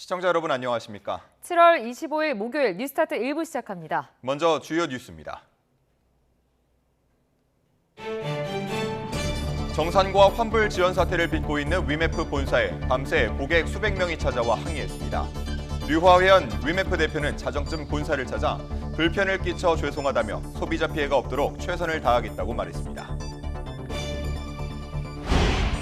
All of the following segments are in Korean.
시청자 여러분 안녕하십니까? 7월 25일 목요일 뉴스타트 1부 시작합니다. 먼저 주요 뉴스입니다. 정산과 환불 지연 사태를 빚고 있는 위메프 본사에 밤새 고객 수백 명이 찾아와 항의했습니다. 류화현 위메프 대표는 자정쯤 본사를 찾아 불편을 끼쳐 죄송하다며 소비자 피해가 없도록 최선을 다하겠다고 말했습니다.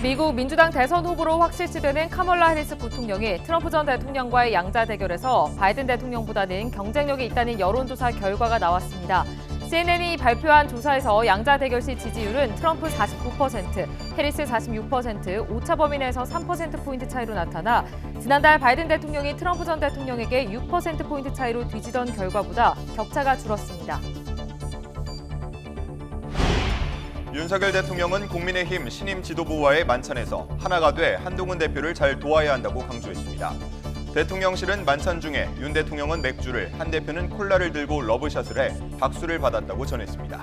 미국 민주당 대선 후보로 확실시되는 카멀라 해리스 부통령이 트럼프 전 대통령과의 양자 대결에서 바이든 대통령보다는 경쟁력이 있다는 여론조사 결과가 나왔습니다. CNN이 발표한 조사에서 양자 대결 시 지지율은 트럼프 49%, 해리스 46%, 오차 범위 내에서 3%포인트 차이로 나타나 지난달 바이든 대통령이 트럼프 전 대통령에게 6%포인트 차이로 뒤지던 결과보다 격차가 줄었습니다. 윤석열 대통령은 국민의힘 신임 지도부와의 만찬에서 하나가 돼 한동훈 대표를 잘 도와야 한다고 강조했습니다. 대통령실은 만찬 중에 윤 대통령은 맥주를, 한 대표는 콜라를 들고 러브샷을 해 박수를 받았다고 전했습니다.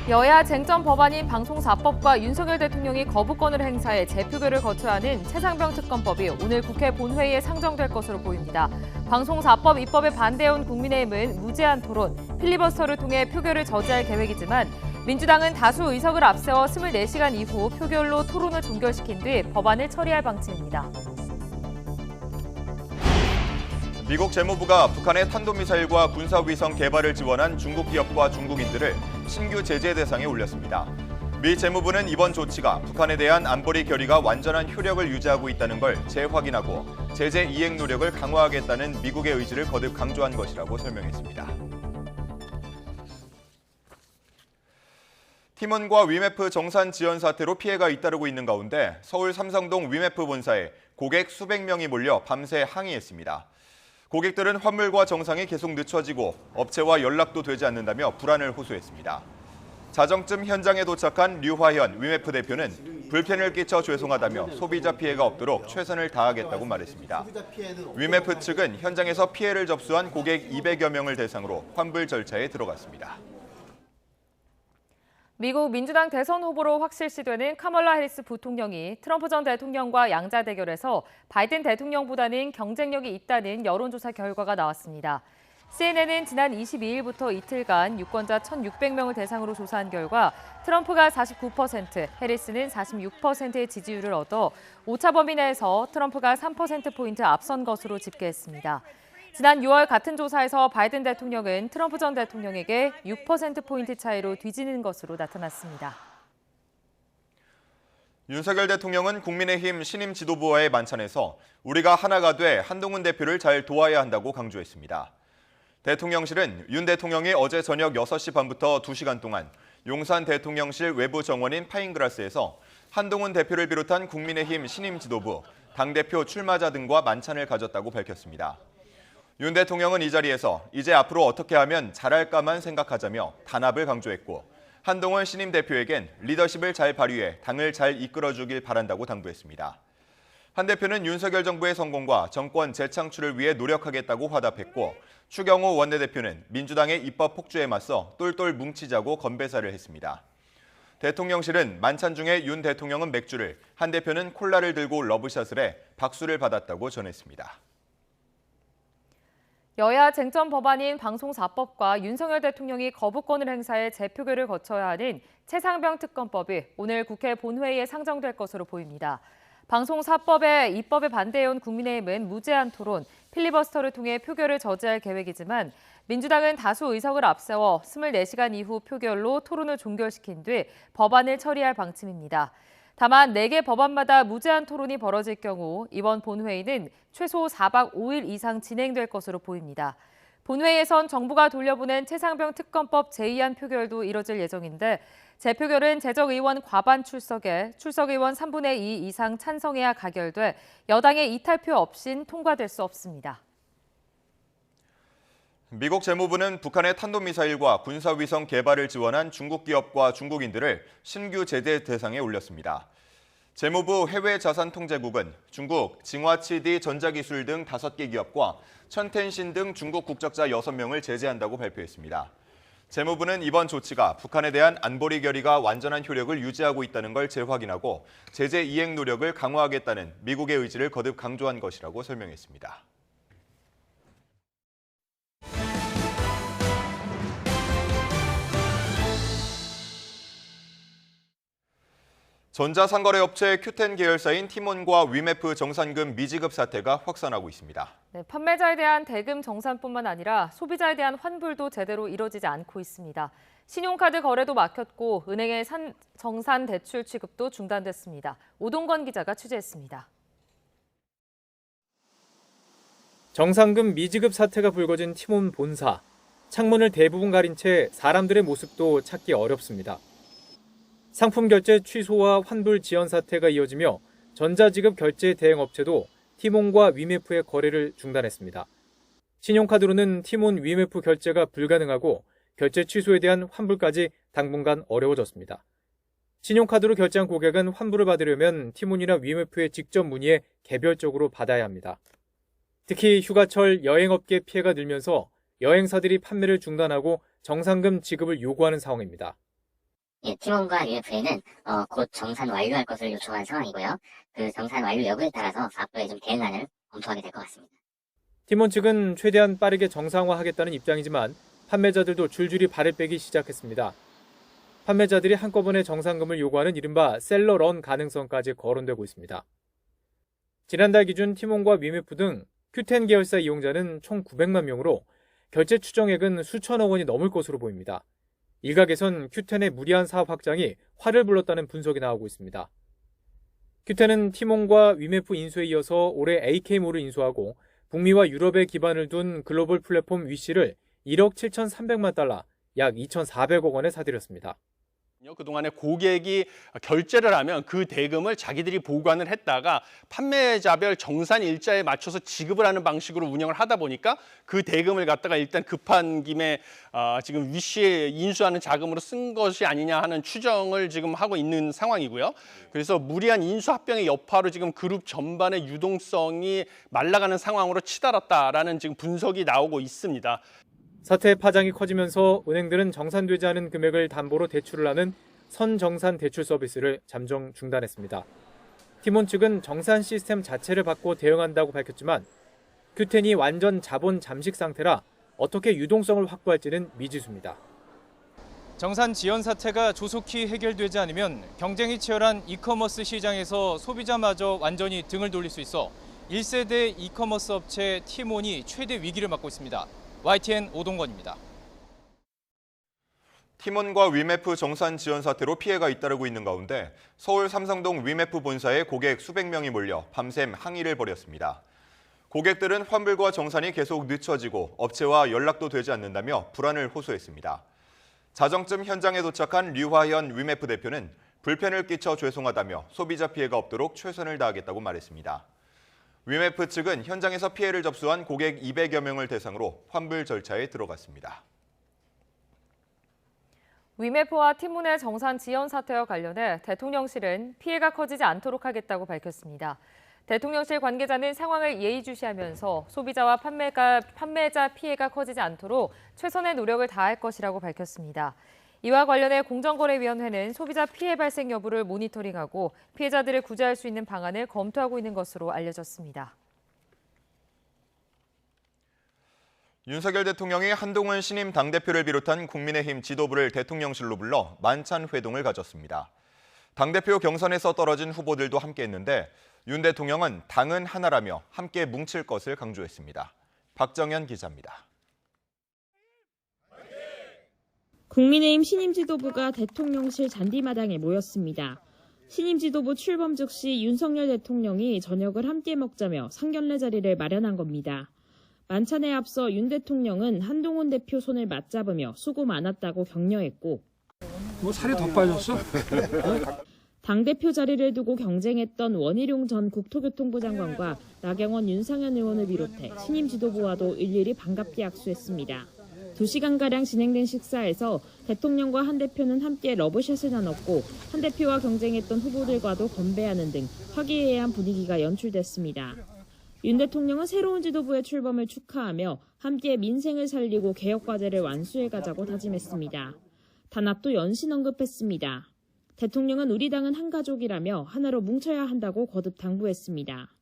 여야 쟁점 법안인 방송사법과 윤석열 대통령이 거부권을 행사해 재표결을 거쳐야 하는 최상병 특검법이 오늘 국회 본회의에 상정될 것으로 보입니다. 방송사법 입법에 반대해온 국민의힘은 무제한 토론, 필리버스터를 통해 표결을 저지할 계획이지만 민주당은 다수 의석을 앞세워 24시간 이후 표결로 토론을 종결시킨 뒤 법안을 처리할 방침입니다. 미국 재무부가 북한의 탄도미사일과 군사위성 개발을 지원한 중국 기업과 중국인들을 신규 제재 대상에 올렸습니다. 미 재무부는 이번 조치가 북한에 대한 안보리 결의가 완전한 효력을 유지하고 있다는 걸 재확인하고 제재 이행 노력을 강화하겠다는 미국의 의지를 거듭 강조한 것이라고 설명했습니다. 팀원과 위메프 정산 지연 사태로 피해가 잇따르고 있는 가운데 서울 삼성동 위메프 본사에 고객 수백 명이 몰려 밤새 항의했습니다. 고객들은 환불과 정상이 계속 늦춰지고 업체와 연락도 되지 않는다며 불안을 호소했습니다. 자정쯤 현장에 도착한 류화현 위메프 대표는 불편을 끼쳐 죄송하다며 소비자 피해가 없도록 최선을 다하겠다고 말했습니다. 위메프 측은 현장에서 피해를 접수한 고객 200여 명을 대상으로 환불 절차에 들어갔습니다. 미국 민주당 대선 후보로 확실시되는 카멀라 해리스 부통령이 트럼프 전 대통령과 양자 대결에서 바이든 대통령보다는 경쟁력이 있다는 여론조사 결과가 나왔습니다. CNN은 지난 22일부터 이틀간 유권자 1,600명을 대상으로 조사한 결과 트럼프가 49%, 해리스는 46%의 지지율을 얻어 오차 범위 내에서 트럼프가 3%포인트 앞선 것으로 집계했습니다. 지난 6월 같은 조사에서 바이든 대통령은 트럼프 전 대통령에게 6%포인트 차이로 뒤지는 것으로 나타났습니다. 윤석열 대통령은 국민의힘 신임 지도부와의 만찬에서 우리가 하나가 돼 한동훈 대표를 잘 도와야 한다고 강조했습니다. 대통령실은 윤 대통령이 어제 저녁 6시 반부터 2시간 동안 용산 대통령실 외부 정원인 파인그라스에서 한동훈 대표를 비롯한 국민의힘 신임 지도부, 당대표 출마자 등과 만찬을 가졌다고 밝혔습니다. 윤 대통령은 이 자리에서 이제 앞으로 어떻게 하면 잘할까만 생각하자며 단합을 강조했고 한동훈 신임 대표에겐 리더십을 잘 발휘해 당을 잘 이끌어주길 바란다고 당부했습니다. 한 대표는 윤석열 정부의 성공과 정권 재창출을 위해 노력하겠다고 화답했고 추경호 원내대표는 민주당의 입법 폭주에 맞서 똘똘 뭉치자고 건배사를 했습니다. 대통령실은 만찬 중에 윤 대통령은 맥주를, 한 대표는 콜라를 들고 러브샷을 해 박수를 받았다고 전했습니다. 여야 쟁점 법안인 방송사법과 윤석열 대통령이 거부권을 행사해 재표결을 거쳐야 하는 최상병 특검법이 오늘 국회 본회의에 상정될 것으로 보입니다. 방송사법의 입법에 반대해온 국민의힘은 무제한 토론, 필리버스터를 통해 표결을 저지할 계획이지만 민주당은 다수 의석을 앞세워 24시간 이후 표결로 토론을 종결시킨 뒤 법안을 처리할 방침입니다. 다만 4개 법안마다 무제한 토론이 벌어질 경우 이번 본회의는 최소 4박 5일 이상 진행될 것으로 보입니다. 본회의에선 정부가 돌려보낸 최상병 특검법 제2안 표결도 이뤄질 예정인데 재표결은 재적의원 과반 출석에 출석의원 3분의 2 이상 찬성해야 가결돼 여당의 이탈표 없인 통과될 수 없습니다. 미국 재무부는 북한의 탄도미사일과 군사위성 개발을 지원한 중국 기업과 중국인들을 신규 제재 대상에 올렸습니다. 재무부 해외자산통제국은 중국, 징화치디 전자기술 등 5개 기업과 천텐신 등 중국 국적자 6명을 제재한다고 발표했습니다. 재무부는 이번 조치가 북한에 대한 안보리 결의가 완전한 효력을 유지하고 있다는 걸 재확인하고 제재 이행 노력을 강화하겠다는 미국의 의지를 거듭 강조한 것이라고 설명했습니다. 전자상거래업체 Q10 계열사인 티몬과 위메프 정산금 미지급 사태가 확산하고 있습니다. 네, 판매자에 대한 대금 정산뿐만 아니라 소비자에 대한 환불도 제대로 이뤄지지 않고 있습니다. 신용카드 거래도 막혔고 은행의 정산 대출 취급도 중단됐습니다. 오동건 기자가 취재했습니다. 정산금 미지급 사태가 불거진 티몬 본사. 창문을 대부분 가린 채 사람들의 모습도 찾기 어렵습니다. 상품 결제 취소와 환불 지연 사태가 이어지며 전자지급 결제 대행 업체도 티몬과 위메프의 거래를 중단했습니다. 신용카드로는 티몬 위메프 결제가 불가능하고 결제 취소에 대한 환불까지 당분간 어려워졌습니다. 신용카드로 결제한 고객은 환불을 받으려면 티몬이나 위메프에 직접 문의해 개별적으로 받아야 합니다. 특히 휴가철 여행업계 피해가 늘면서 여행사들이 판매를 중단하고 정산금 지급을 요구하는 상황입니다. 티몬과 UFA는 곧 정산 완료할 것을 요청한 상황이고요. 그 정산 완료 여부에 따라서 앞으로의 좀 대응안을 검토하게 될 것 같습니다. 티몬 측은 최대한 빠르게 정상화하겠다는 입장이지만 판매자들도 줄줄이 발을 빼기 시작했습니다. 판매자들이 한꺼번에 정산금을 요구하는 이른바 셀러런 가능성까지 거론되고 있습니다. 지난달 기준 티몬과 위메프 등 Q10 계열사 이용자는 총 900만 명으로 결제 추정액은 수천억 원이 넘을 것으로 보입니다. 일각에선 Q10의 무리한 사업 확장이 화를 불렀다는 분석이 나오고 있습니다. Q10은 티몬과 위메프 인수에 이어서 올해 AK몰을 인수하고 북미와 유럽에 기반을 둔 글로벌 플랫폼 위시를 1억 7,300만 달러, 약 2,400억 원에 사들였습니다. 그동안에 고객이 결제를 하면 그 대금을 자기들이 보관을 했다가 판매자별 정산 일자에 맞춰서 지급을 하는 방식으로 운영을 하다 보니까 그 대금을 갖다가 일단 급한 김에 지금 위시에 인수하는 자금으로 쓴 것이 아니냐 하는 추정을 지금 하고 있는 상황이고요. 그래서 무리한 인수 합병의 여파로 지금 그룹 전반의 유동성이 말라가는 상황으로 치달았다라는 지금 분석이 나오고 있습니다. 사태의 파장이 커지면서 은행들은 정산되지 않은 금액을 담보로 대출을 하는 선정산 대출 서비스를 잠정 중단했습니다. 티몬 측은 정산 시스템 자체를 바꿔 대응한다고 밝혔지만 Q10이 완전 자본 잠식 상태라 어떻게 유동성을 확보할지는 미지수입니다. 정산 지연 사태가 조속히 해결되지 않으면 경쟁이 치열한 이커머스 시장에서 소비자마저 완전히 등을 돌릴 수 있어 1세대 이커머스 업체 티몬이 최대 위기를 맞고 있습니다. YTN 오동건입니다. 티몬과 위메프 정산 지연 사태로 피해가 잇따르고 있는 가운데 서울 삼성동 위메프 본사에 고객 수백 명이 몰려 밤샘 항의를 벌였습니다. 고객들은 환불과 정산이 계속 늦춰지고 업체와 연락도 되지 않는다며 불안을 호소했습니다. 자정쯤 현장에 도착한 류화현 위메프 대표는 불편을 끼쳐 죄송하다며 소비자 피해가 없도록 최선을 다하겠다고 말했습니다. 위메프 측은 현장에서 피해를 접수한 고객 200여 명을 대상으로 환불 절차에 들어갔습니다. 위메프와 티몬의 정산 지연 사태와 관련해 대통령실은 피해가 커지지 않도록 하겠다고 밝혔습니다. 대통령실 관계자는 상황을 예의주시하면서 소비자와 판매자 피해가 커지지 않도록 최선의 노력을 다할 것이라고 밝혔습니다. 이와 관련해 공정거래위원회는 소비자 피해 발생 여부를 모니터링하고 피해자들을 구제할 수 있는 방안을 검토하고 있는 것으로 알려졌습니다. 윤석열 대통령이 한동훈 신임 당대표를 비롯한 국민의힘 지도부를 대통령실로 불러 만찬 회동을 가졌습니다. 당대표 경선에서 떨어진 후보들도 함께했는데 윤 대통령은 당은 하나라며 함께 뭉칠 것을 강조했습니다. 박정현 기자입니다. 국민의힘 신임 지도부가 대통령실 잔디마당에 모였습니다. 신임 지도부 출범 즉시 윤석열 대통령이 저녁을 함께 먹자며 상견례 자리를 마련한 겁니다. 만찬에 앞서 윤 대통령은 한동훈 대표 손을 맞잡으며 수고 많았다고 격려했고 살이 더 빠졌어? 당대표 자리를 두고 경쟁했던 원희룡 전 국토교통부 장관과 나경원, 윤상현 의원을 비롯해 신임 지도부와도 일일이 반갑게 악수했습니다. 2시간가량 진행된 식사에서 대통령과 한 대표는 함께 러브샷을 나눴고 한 대표와 경쟁했던 후보들과도 건배하는 등 화기애애한 분위기가 연출됐습니다. 윤 대통령은 새로운 지도부의 출범을 축하하며 함께 민생을 살리고 개혁과제를 완수해가자고 다짐했습니다. 단합도 연신 언급했습니다. 대통령은 우리 당은 한 가족이라며 하나로 뭉쳐야 한다고 거듭 당부했습니다.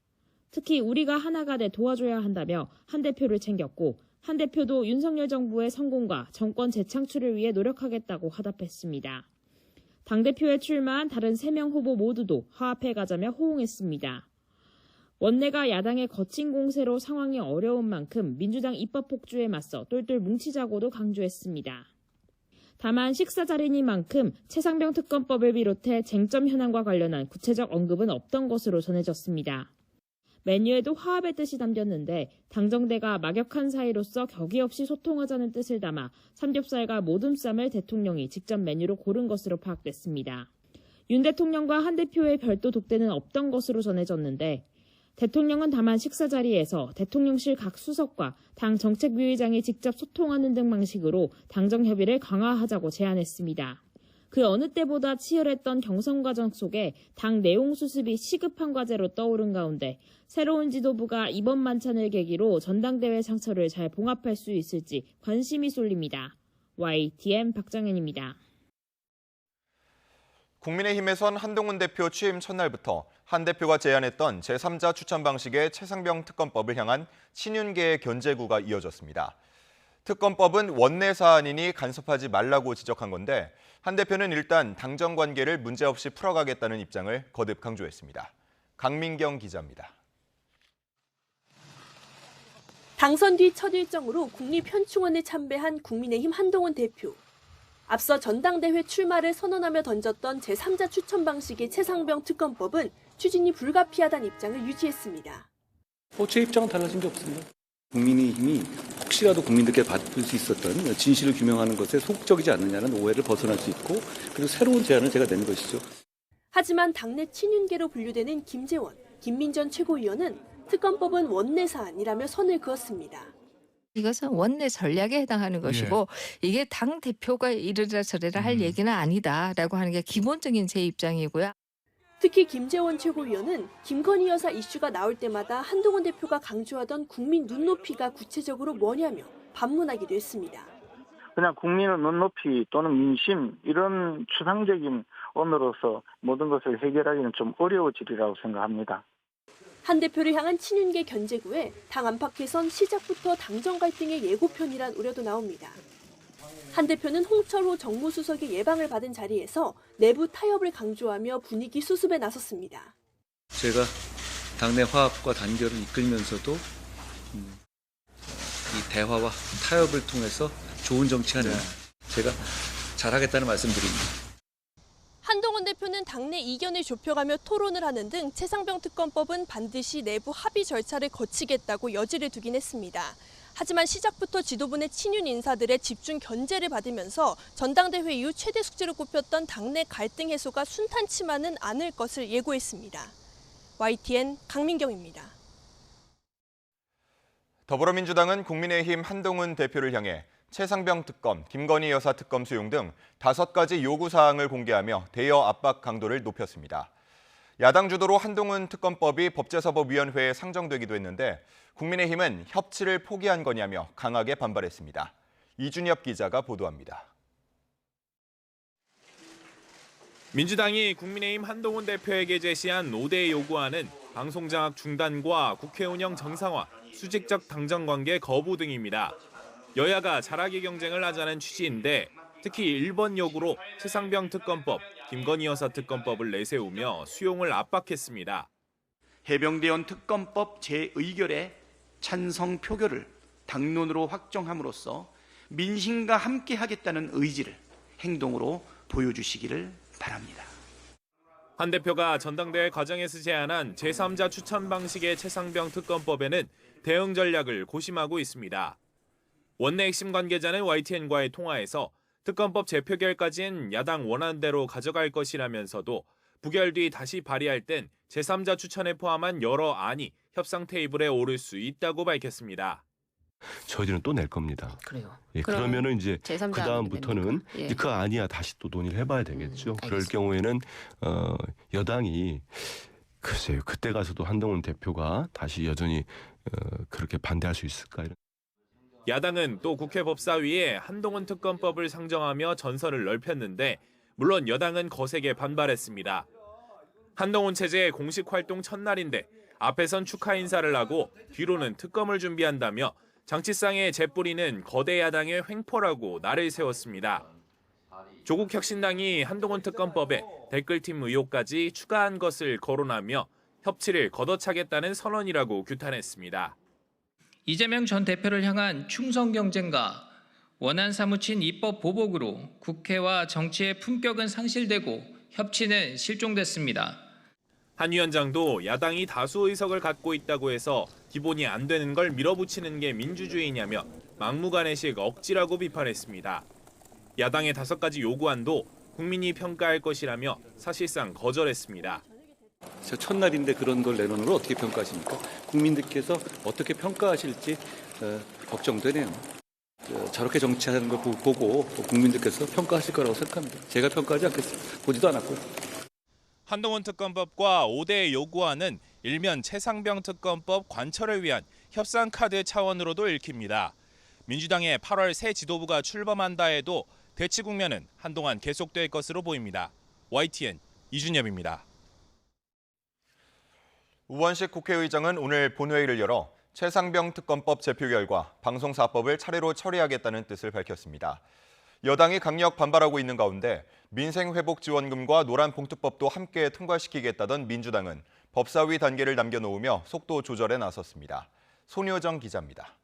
특히 우리가 하나가 돼 도와줘야 한다며 한 대표를 챙겼고 한 대표도 윤석열 정부의 성공과 정권 재창출을 위해 노력하겠다고 화답했습니다. 당대표에 출마한 다른 3명 후보 모두도 화합해 가자며 호응했습니다. 원내가 야당의 거친 공세로 상황이 어려운 만큼 민주당 입법 폭주에 맞서 똘똘 뭉치자고도 강조했습니다. 다만 식사 자리니만큼 최상병 특검법을 비롯해 쟁점 현안과 관련한 구체적 언급은 없던 것으로 전해졌습니다. 메뉴에도 화합의 뜻이 담겼는데 당정대가 막역한 사이로서 격의 없이 소통하자는 뜻을 담아 삼겹살과 모둠쌈을 대통령이 직접 메뉴로 고른 것으로 파악됐습니다. 윤 대통령과 한 대표의 별도 독대는 없던 것으로 전해졌는데 대통령은 다만 식사 자리에서 대통령실 각 수석과 당 정책위의장이 직접 소통하는 등 방식으로 당정 협의를 강화하자고 제안했습니다. 그 어느 때보다 치열했던 경선 과정 속에 당 내용 수습이 시급한 과제로 떠오른 가운데 새로운 지도부가 이번 만찬을 계기로 전당대회 상처를 잘 봉합할 수 있을지 관심이 쏠립니다. YTN 박정현입니다. 국민의힘에선 한동훈 대표 취임 첫날부터 한 대표가 제안했던 제3자 추천 방식의 최상병 특검법을 향한 친윤계의 견제구가 이어졌습니다. 특검법은 원내 사안이니 간섭하지 말라고 지적한 건데 한 대표는 일단 당정 관계를 문제없이 풀어가겠다는 입장을 거듭 강조했습니다. 강민경 기자입니다. 당선 뒤 첫 일정으로 국립현충원에 참배한 국민의힘 한동훈 대표. 앞서 전당대회 출마를 선언하며 던졌던 제3자 추천 방식의 최상병 특검법은 추진이 불가피하다는 입장을 유지했습니다. 제 입장은 달라진 게 없습니다. 국민의힘이 혹시라도 국민들께 받을 수 있었던 진실을 규명하는 것에 소극적이지 않느냐는 오해를 벗어날 수 있고 그리고 새로운 제안을 제가 낸 것이죠. 하지만 당내 친윤계로 분류되는 김재원, 김민전 최고위원은 특검법은 원내 사안이라며 선을 그었습니다. 이것은 원내 전략에 해당하는 것이고 이게 당 대표가 이러라 저러라 할 얘기는 아니다라고 하는 게 기본적인 제 입장이고요. 특히 김재원 최고위원은 김건희 여사 이슈가 나올 때마다 한동훈 대표가 강조하던 국민 눈높이가 구체적으로 뭐냐며 반문하기도 했습니다. 그냥 국민의 눈높이 또는 민심 이런 추상적인 언어로서 모든 것을 해결하기는 좀 어려워지리라고 생각합니다. 한 대표를 향한 친윤계 견제구에 당 안팎에선 시작부터 당정 갈등의 예고편이란 우려도 나옵니다. 한 대표는 홍철호 정무수석의 예방을 받은 자리에서 내부 타협을 강조하며 분위기 수습에 나섰습니다. 제가 당내 화합과 단결을 이끌면서도 이 대화와 타협을 통해서 좋은 정치하는 제가 잘하겠다는 말씀드립니다. 한동훈 대표는 당내 이견을 좁혀가며 토론을 하는 등 최상병 특검법은 반드시 내부 합의 절차를 거치겠다고 여지를 두긴 했습니다. 하지만 시작부터 지도부 내 친윤 인사들의 집중 견제를 받으면서 전당대회 이후 최대 숙제로 꼽혔던 당내 갈등 해소가 순탄치만은 않을 것을 예고했습니다. YTN 강민경입니다. 더불어민주당은 국민의힘 한동훈 대표를 향해 최상병 특검, 김건희 여사 특검 수용 등 5가지 요구사항을 공개하며 대여 압박 강도를 높였습니다. 야당 주도로 한동훈 특검법이 법제사법위원회에 상정되기도 했는데 국민의힘은 협치를 포기한 거냐며 강하게 반발했습니다. 이준엽 기자가 보도합니다. 민주당이 국민의힘 한동훈 대표에게 제시한 5대 요구안은 방송장악 중단과 국회 운영 정상화, 수직적 당정관계 거부 등입니다. 여야가 잘하기 경쟁을 하자는 취지인데 특히 1번 요구로 최상병 특검법, 김건희 여사 특검법을 내세우며 수용을 압박했습니다. 해병대원 특검법 재의결의 찬성 표결을 당론으로 확정함으로써 민심과 함께하겠다는 의지를 행동으로 보여주시기를 바랍니다. 한 대표가 전당대회 과정에서 제안한 제3자 추천 방식의 최상병 특검법에는 대응 전략을 고심하고 있습니다. 원내 핵심 관계자는 YTN과의 통화에서 특검법 재표결까지는 야당 원안대로 가져갈 것이라면서도 부결 뒤 다시 발의할 땐 제3자 추천에 포함한 여러 안이 협상 테이블에 오를 수 있다고 밝혔습니다. 저희들은 또 낼 겁니다. 그래요. 예, 그러면은 이제 그 제3자 다음부터는 예. 그 아니야 다시 또 논의를 해봐야 되겠죠. 그럴 알겠습니다. 경우에는 여당이 글쎄요. 그때 가서도 한동훈 대표가 다시 여전히 그렇게 반대할 수 있을까? 야당은 또 국회 법사위에 한동훈 특검법을 상정하며 전선을 넓혔는데 물론 여당은 거세게 반발했습니다. 한동훈 체제의 공식 활동 첫날인데 앞에선 축하 인사를 하고 뒤로는 특검을 준비한다며 정치상에 재뿌리는 거대 야당의 횡포라고 날을 세웠습니다. 조국 혁신당이 한동훈 특검법에 댓글팀 의혹까지 추가한 것을 거론하며 협치를 걷어차겠다는 선언이라고 규탄했습니다. 이재명 전 대표를 향한 충성 경쟁과 원한 사무친 입법 보복으로 국회와 정치의 품격은 상실되고 협치는 실종됐습니다. 한 위원장도 야당이 다수 의석을 갖고 있다고 해서 기본이 안 되는 걸 밀어붙이는 게 민주주의냐며 막무가내식 억지라고 비판했습니다. 야당의 5가지 요구안도 국민이 평가할 것이라며 사실상 거절했습니다. 첫날인데 그런 걸 내놓는 걸 어떻게 평가하십니까? 국민들께서 어떻게 평가하실지 걱정되네요. 저렇게 정치하는 걸 보고 국민들께서 평가하실 거라고 생각합니다. 제가 평가하지 않겠습니다. 보지도 않았고요. 한동훈 특검법과 5대 요구안은 일면 최상병 특검법 관철을 위한 협상 카드 차원으로도 읽힙니다. 민주당의 8월 새 지도부가 출범한다 해도 대치 국면은 한동안 계속될 것으로 보입니다. YTN 이준엽입니다. 우원식 국회의장은 오늘 본회의를 열어 최상병 특검법 제표 결과 방송사법을 차례로 처리하겠다는 뜻을 밝혔습니다. 여당이 강력 반발하고 있는 가운데 민생회복지원금과 노란봉투법도 함께 통과시키겠다던 민주당은 법사위 단계를 남겨놓으며 속도 조절에 나섰습니다. 손효정 기자입니다.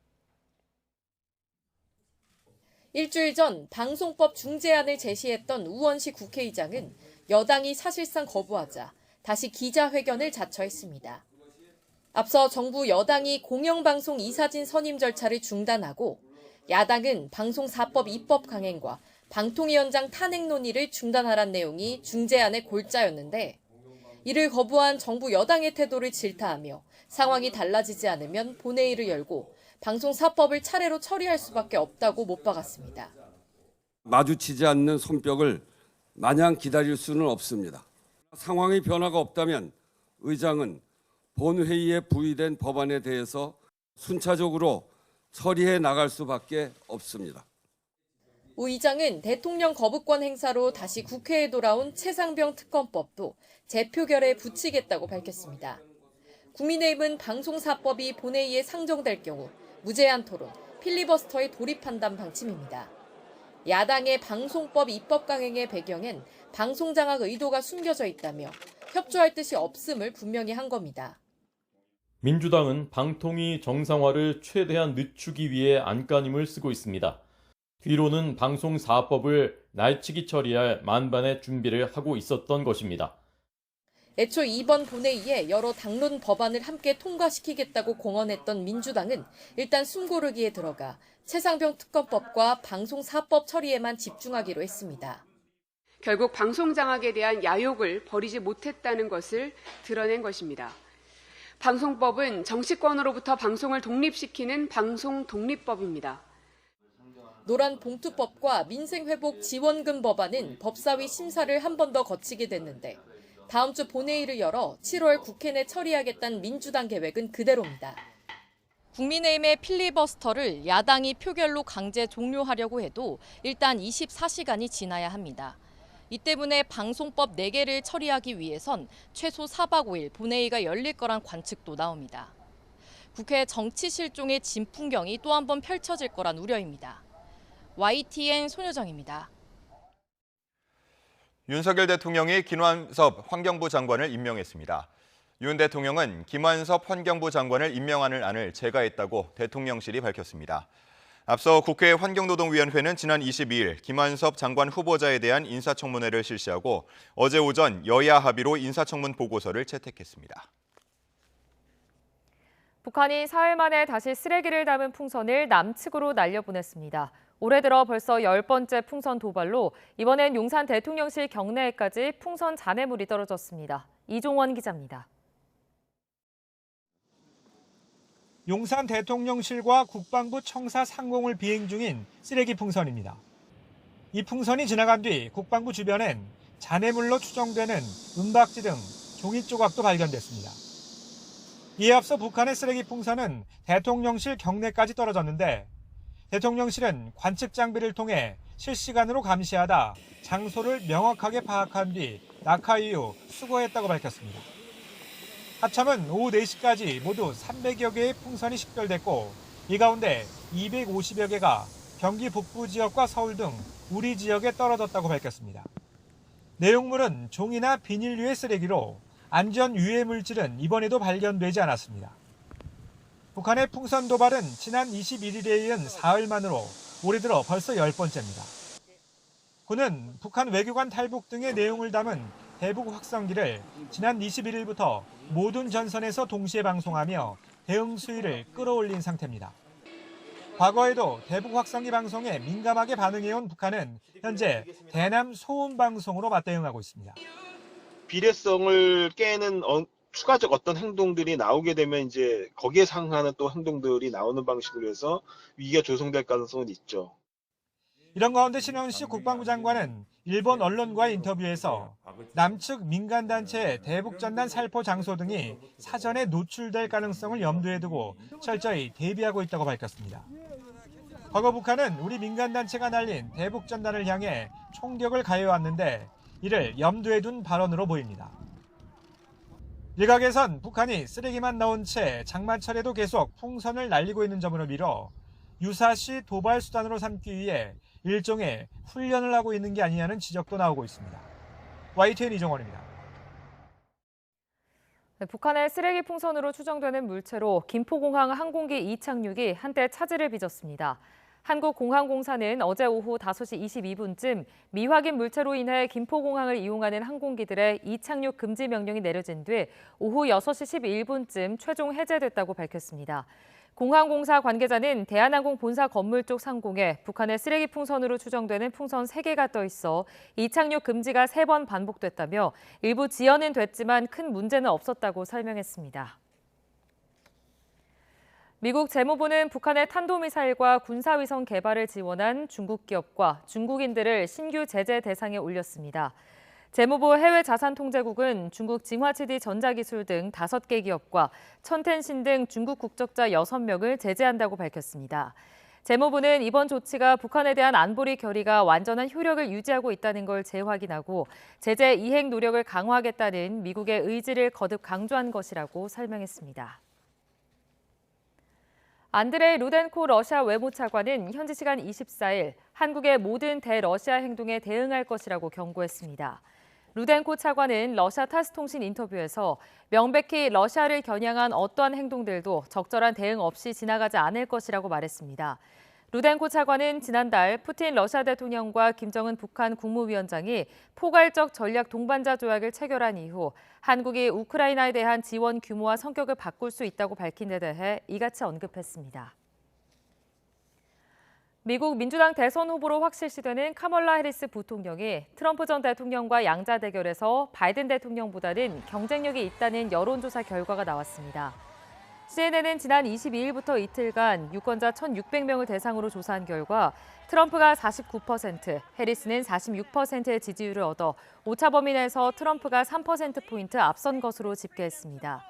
일주일 전 방송법 중재안을 제시했던 우원식 국회의장은 여당이 사실상 거부하자 다시 기자회견을 자처했습니다. 앞서 정부 여당이 공영방송 이사진 선임 절차를 중단하고 야당은 방송사법 입법 강행과 방통위원장 탄핵 논의를 중단하란 내용이 중재안의 골자였는데 이를 거부한 정부 여당의 태도를 질타하며 상황이 달라지지 않으면 본회의를 열고 방송사법을 차례로 처리할 수밖에 없다고 못 박았습니다. 마주치지 않는 손뼉을 마냥 기다릴 수는 없습니다. 상황의 변화가 없다면 의장은 본회의에 부의된 법안에 대해서 순차적으로 처리해 나갈 수밖에 없습니다. 우 의장은 대통령 거부권 행사로 다시 국회에 돌아온 최상병 특검법도 재표결에 붙이겠다고 밝혔습니다. 국민의힘은 방송사법이 본회의에 상정될 경우 무제한 토론, 필리버스터에 돌입한다는 방침입니다. 야당의 방송법 입법 강행의 배경엔 방송장악 의도가 숨겨져 있다며 협조할 뜻이 없음을 분명히 한 겁니다. 민주당은 방통위 정상화를 최대한 늦추기 위해 안간힘을 쓰고 있습니다. 뒤로는 방송사법을 날치기 처리할 만반의 준비를 하고 있었던 것입니다. 애초 이번 본회의에 여러 당론 법안을 함께 통과시키겠다고 공언했던 민주당은 일단 숨고르기에 들어가 최상병 특검법과 방송사법 처리에만 집중하기로 했습니다. 결국 방송장악에 대한 야욕을 버리지 못했다는 것을 드러낸 것입니다. 방송법은 정치권으로부터 방송을 독립시키는 방송독립법입니다. 노란봉투법과 민생회복지원금 법안은 법사위 심사를 한 번 더 거치게 됐는데 다음 주 본회의를 열어 7월 국회 내 처리하겠다는 민주당 계획은 그대로입니다. 국민의힘의 필리버스터를 야당이 표결로 강제 종료하려고 해도 일단 24시간이 지나야 합니다. 이 때문에 방송법 4개를 처리하기 위해선 최소 4박 5일 본회의가 열릴 거란 관측도 나옵니다. 국회 정치 실종의 진풍경이 또 한 번 펼쳐질 거란 우려입니다. YTN 손효정입니다. 윤석열 대통령이 김완섭 환경부 장관을 임명했습니다. 윤 대통령은 김완섭 환경부 장관을 임명하는 안을 제거했다고 대통령실이 밝혔습니다. 앞서 국회 환경노동위원회는 지난 22일 김완섭 장관 후보자에 대한 인사청문회를 실시하고 어제 오전 여야 합의로 인사청문 보고서를 채택했습니다. 북한이 사흘 만에 다시 쓰레기를 담은 풍선을 남측으로 날려보냈습니다. 올해 들어 벌써 10번째 풍선 도발로 이번엔 용산 대통령실 경내에까지 풍선 잔해물이 떨어졌습니다. 이종원 기자입니다. 용산 대통령실과 국방부 청사 상공을 비행 중인 쓰레기 풍선입니다. 이 풍선이 지나간 뒤 국방부 주변엔 잔해물로 추정되는 은박지 등 종이 조각도 발견됐습니다. 이에 앞서 북한의 쓰레기 풍선은 대통령실 경내까지 떨어졌는데 대통령실은 관측 장비를 통해 실시간으로 감시하다 장소를 명확하게 파악한 뒤 낙하 이후 수거했다고 밝혔습니다. 합참은 오후 4시까지 모두 300여 개의 풍선이 식별됐고 이 가운데 250여 개가 경기 북부 지역과 서울 등 우리 지역에 떨어졌다고 밝혔습니다. 내용물은 종이나 비닐류의 쓰레기로 안전 유해 물질은 이번에도 발견되지 않았습니다. 북한의 풍선 도발은 지난 21일에 이은 사흘 만으로 올해 들어 벌써 10번째입니다. 군은 북한 외교관 탈북 등의 내용을 담은 대북 확성기를 지난 21일부터 모든 전선에서 동시에 방송하며 대응 수위를 끌어올린 상태입니다. 과거에도 대북 확성기 방송에 민감하게 반응해온 북한은 현재 대남 소음 방송으로 맞대응하고 있습니다. 비례성을 깨는 추가적 어떤 행동들이 나오게 되면 이제 거기에 상응하는 또 행동들이 나오는 방식으로 해서 위기가 조성될 가능성은 있죠. 이런 가운데 신원식 국방부 장관은 일본 언론과의 인터뷰에서 남측 민간단체의 대북전단 살포 장소 등이 사전에 노출될 가능성을 염두에 두고 철저히 대비하고 있다고 밝혔습니다. 과거 북한은 우리 민간단체가 날린 대북전단을 향해 총격을 가해왔는데 이를 염두에 둔 발언으로 보입니다. 일각에선 북한이 쓰레기만 넣은 채 장마철에도 계속 풍선을 날리고 있는 점으로 미뤄 유사시 도발 수단으로 삼기 위해 일종의 훈련을 하고 있는 게 아니냐는 지적도 나오고 있습니다. YTN 이종원입니다. 북한의 쓰레기 풍선으로 추정되는 물체로 김포공항 항공기 이착륙이 한때 차질을 빚었습니다. 한국공항공사는 어제 오후 5시 22분쯤 미확인 물체로 인해 김포공항을 이용하는 항공기들의 이착륙 금지 명령이 내려진 뒤 오후 6시 11분쯤 최종 해제됐다고 밝혔습니다. 공항공사 관계자는 대한항공 본사 건물 쪽 상공에 북한의 쓰레기 풍선으로 추정되는 풍선 3개가 떠 있어 이착륙 금지가 3번 반복됐다며 일부 지연은 됐지만 큰 문제는 없었다고 설명했습니다. 미국 재무부는 북한의 탄도미사일과 군사위성 개발을 지원한 중국 기업과 중국인들을 신규 제재 대상에 올렸습니다. 재무부 해외자산통제국은 중국 징화치디 전자기술 등 5개 기업과 천텐신 등 중국 국적자 6명을 제재한다고 밝혔습니다. 재무부는 이번 조치가 북한에 대한 안보리 결의가 완전한 효력을 유지하고 있다는 걸 재확인하고 제재 이행 노력을 강화하겠다는 미국의 의지를 거듭 강조한 것이라고 설명했습니다. 안드레이 루덴코 러시아 외무차관은 현지 시간 24일 한국의 모든 대러시아 행동에 대응할 것이라고 경고했습니다. 루덴코 차관은 러시아 타스 통신 인터뷰에서 명백히 러시아를 겨냥한 어떠한 행동들도 적절한 대응 없이 지나가지 않을 것이라고 말했습니다. 루덴코 차관은 지난달 푸틴 러시아 대통령과 김정은 북한 국무위원장이 포괄적 전략 동반자 조약을 체결한 이후 한국이 우크라이나에 대한 지원 규모와 성격을 바꿀 수 있다고 밝힌 데 대해 이같이 언급했습니다. 미국 민주당 대선 후보로 확실시되는 카멀라 해리스 부통령이 트럼프 전 대통령과 양자 대결에서 바이든 대통령보다는 경쟁력이 있다는 여론조사 결과가 나왔습니다. CNN은 지난 22일부터 이틀간 유권자 1,600명을 대상으로 조사한 결과 트럼프가 49%, 해리스는 46%의 지지율을 얻어 오차 범위 내에서 트럼프가 3%포인트 앞선 것으로 집계했습니다.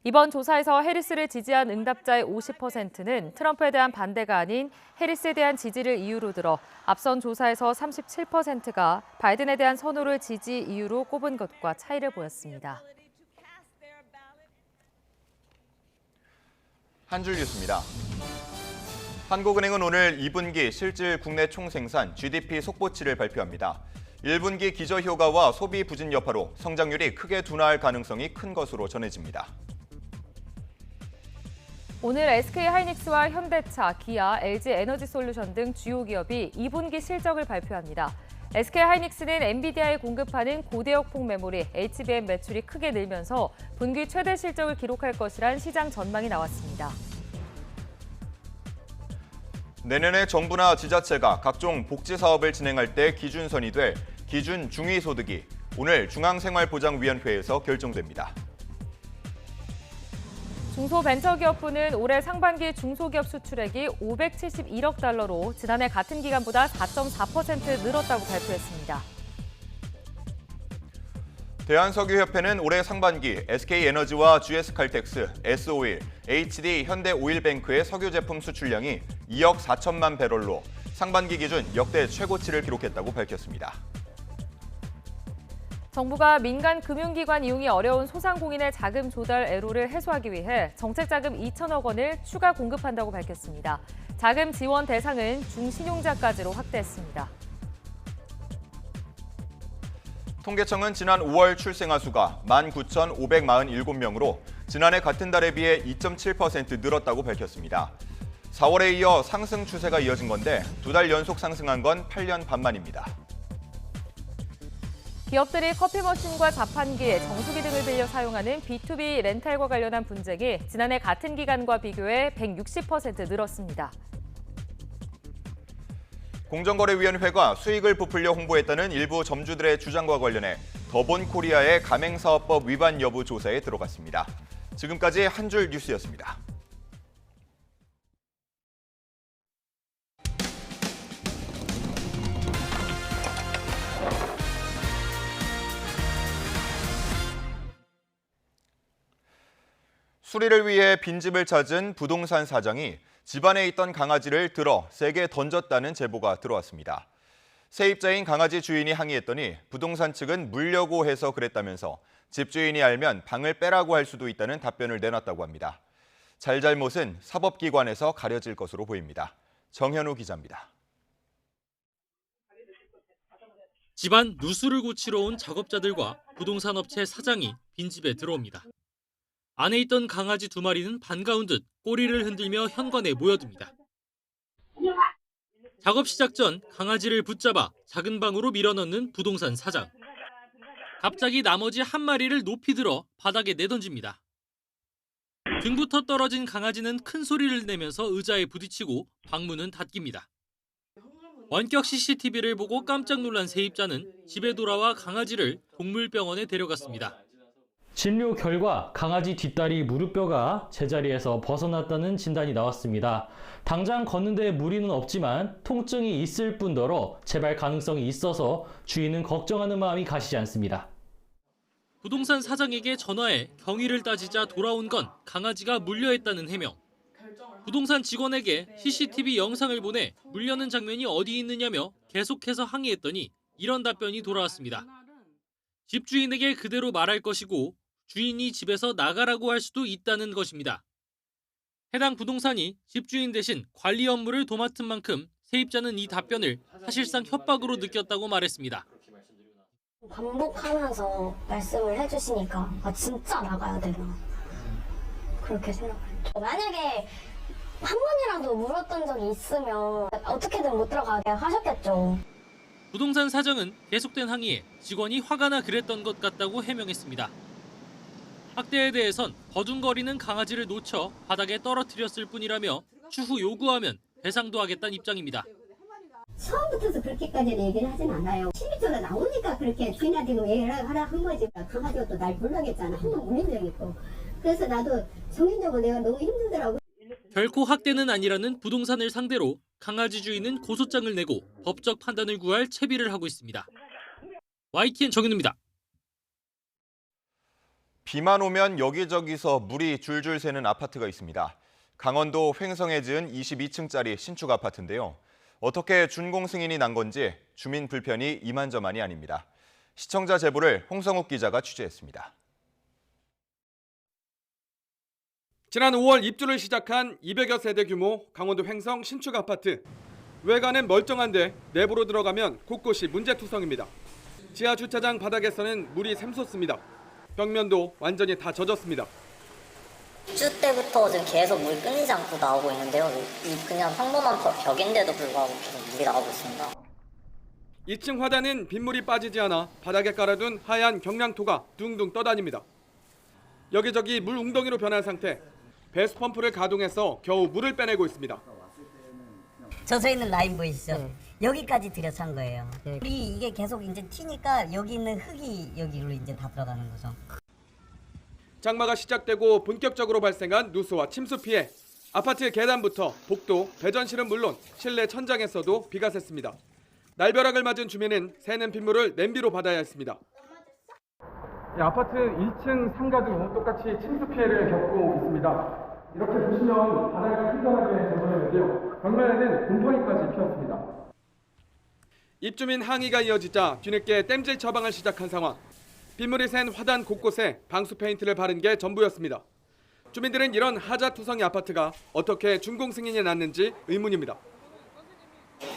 이번 조사에서 해리스를 지지한 응답자의 50%는 트럼프에 대한 반대가 아닌 해리스에 대한 지지를 이유로 들어 앞선 조사에서 37%가 바이든에 대한 선호를 지지 이유로 꼽은 것과 차이를 보였습니다. 한 줄 뉴스입니다. 한국은행은 오늘 2분기 실질 국내 총생산 GDP 속보치를 발표합니다. 1분기 기저효과와 소비 부진 여파로 성장률이 크게 둔화할 가능성이 큰 것으로 전해집니다. 오늘 SK하이닉스와 현대차, 기아, LG에너지솔루션 등 주요 기업이 2분기 실적을 발표합니다. SK하이닉스는 엔비디아에 공급하는 고대역폭 메모리 HBM 매출이 크게 늘면서 분기 최대 실적을 기록할 것이란 시장 전망이 나왔습니다. 내년에 정부나 지자체가 각종 복지 사업을 진행할 때 기준선이 될 기준 중위소득이 오늘 중앙생활보장위원회에서 결정됩니다. 중소벤처기업부는 올해 상반기 중소기업 수출액이 571억 달러로 지난해 같은 기간보다 4.4% 늘었다고 발표했습니다. 대한석유협회는 올해 상반기 SK에너지와 GS칼텍스, S-오일, HD 현대오일뱅크의 석유 제품 수출량이 2억 4천만 배럴로 상반기 기준 역대 최고치를 기록했다고 밝혔습니다. 정부가 민간 금융기관 이용이 어려운 소상공인의 자금 조달 애로를 해소하기 위해 정책자금 2천억 원을 추가 공급한다고 밝혔습니다. 자금 지원 대상은 중신용자까지로 확대했습니다. 통계청은 지난 5월 출생아 수가 19,547명으로 지난해 같은 달에 비해 2.7% 늘었다고 밝혔습니다. 4월에 이어 상승 추세가 이어진 건데 2달 연속 상승한 건 8년 반 만입니다. 기업들이 커피 머신과 자판기, 정수기 등을 빌려 사용하는 B2B 렌탈과 관련한 분쟁이 지난해 같은 기간과 비교해 160% 늘었습니다. 공정거래위원회가 수익을 부풀려 홍보했다는 일부 점주들의 주장과 관련해 더본코리아의 가맹사업법 위반 여부 조사에 들어갔습니다. 지금까지 한 줄 뉴스였습니다. 수리를 위해 빈집을 찾은 부동산 사장이 집안에 있던 강아지를 들어 세게 던졌다는 제보가 들어왔습니다. 세입자인 강아지 주인이 항의했더니 부동산 측은 물려고 해서 그랬다면서 집주인이 알면 방을 빼라고 할 수도 있다는 답변을 내놨다고 합니다. 잘잘못은 사법기관에서 가려질 것으로 보입니다. 정현우 기자입니다. 집안 누수를 고치러 온 작업자들과 부동산 업체 사장이 빈집에 들어옵니다. 안에 있던 강아지 2마리는 반가운 듯 꼬리를 흔들며 현관에 모여듭니다. 작업 시작 전 강아지를 붙잡아 작은 방으로 밀어넣는 부동산 사장. 갑자기 나머지 1마리를 높이 들어 바닥에 내던집니다. 등부터 떨어진 강아지는 큰 소리를 내면서 의자에 부딪히고 방문은 닫힙니다. 원격 CCTV를 보고 깜짝 놀란 세입자는 집에 돌아와 강아지를 동물병원에 데려갔습니다. 진료 결과 강아지 뒷다리 무릎뼈가 제자리에서 벗어났다는 진단이 나왔습니다. 당장 걷는데 무리는 없지만 통증이 있을 뿐더러 재발 가능성이 있어서 주인은 걱정하는 마음이 가시지 않습니다. 부동산 사장에게 전화해 경위를 따지자 돌아온 건 강아지가 물려했다는 해명. 부동산 직원에게 CCTV 영상을 보내 물려는 장면이 어디 있느냐며 계속해서 항의했더니 이런 답변이 돌아왔습니다. 집주인에게 그대로 말할 것이고 주인이 집에서 나가라고 할 수도 있다는 것입니다. 해당 부동산이 집주인 대신 관리 업무를 도맡은 만큼 세입자는 이 답변을 사실상 협박으로 느꼈다고 말했습니다. 반복하면서 말씀을 해주시니까 진짜 나가야 되나 그렇게 생각했죠. 만약에 한 번이라도 물었던 적이 있으면 어떻게든 못 들어가게 하셨겠죠. 부동산 사장은 계속된 항의에 직원이 화가 나 그랬던 것 같다고 해명했습니다. 학대에 대해선 버둥거리는 강아지를 놓쳐 바닥에 떨어뜨렸을 뿐이라며 추후 요구하면 배상도 하겠다는 입장입니다. 처음부터 그렇게까지는 얘기를 하진 않아요. 시비적으로 나오니까 그렇게 주인한테 얘기를 하라 한 거지. 강아지가 또 날 불러겠잖아. 한 번 물린 적 있고. 그래서 나도 정신적으로 내가 너무 힘들더라고. 결코 학대는 아니라는 부동산을 상대로 강아지 주인은 고소장을 내고 법적 판단을 구할 채비를 하고 있습니다. YTN 정현우입니다. 비만 오면 여기저기서 물이 줄줄 새는 아파트가 있습니다. 강원도 횡성에 지은 22층짜리 신축 아파트인데요. 어떻게 준공 승인이 난 건지 주민 불편이 이만저만이 아닙니다. 시청자 제보를 홍성욱 기자가 취재했습니다. 지난 5월 입주를 시작한 200여 세대 규모 강원도 횡성 신축 아파트. 외관은 멀쩡한데 내부로 들어가면 곳곳이 문제투성입니다. 지하 주차장 바닥에서는 물이 샘솟습니다. 벽면도 완전히 다 젖었습니다. 입주 때부터 지금 계속 물 끊이지 않고 나오고 있는데요. 그냥 평범한 벽인데도 불구하고 계속 물이 나오고 있습니다. 2층 화단은 빗물이 빠지지 않아 바닥에 깔아둔 하얀 경량토가 둥둥 떠다닙니다. 여기저기 물 웅덩이로 변한 상태. 배수 펌프를 가동해서 겨우 물을 빼내고 있습니다. 젖어 있는 라인 보이시죠? 여기까지 들여찬 거예요. 물이 이게 계속 이제 튀니까 여기 있는 흙이 여기로 이제 다 들어가는 거죠. 장마가 시작되고 본격적으로 발생한 누수와 침수 피해. 아파트 계단부터 복도, 배전실은 물론 실내 천장에서도 비가 샜습니다. 날벼락을 맞은 주민은 새는 빗물을 냄비로 받아야 했습니다. 아파트 1층 상가도 똑같이 침수 피해를 겪고 있습니다. 이렇게 보시면 바닥이 휘건하게 젖어 있는데요. 벽면에는 곰팡이까지 피었습니다. 입주민 항의가 이어지자 뒤늦게 땜질 처방을 시작한 상황. 빗물이 샌 화단 곳곳에 방수 페인트를 바른 게 전부였습니다. 주민들은 이런 하자투성이 아파트가 어떻게 준공 승인이 났는지 의문입니다.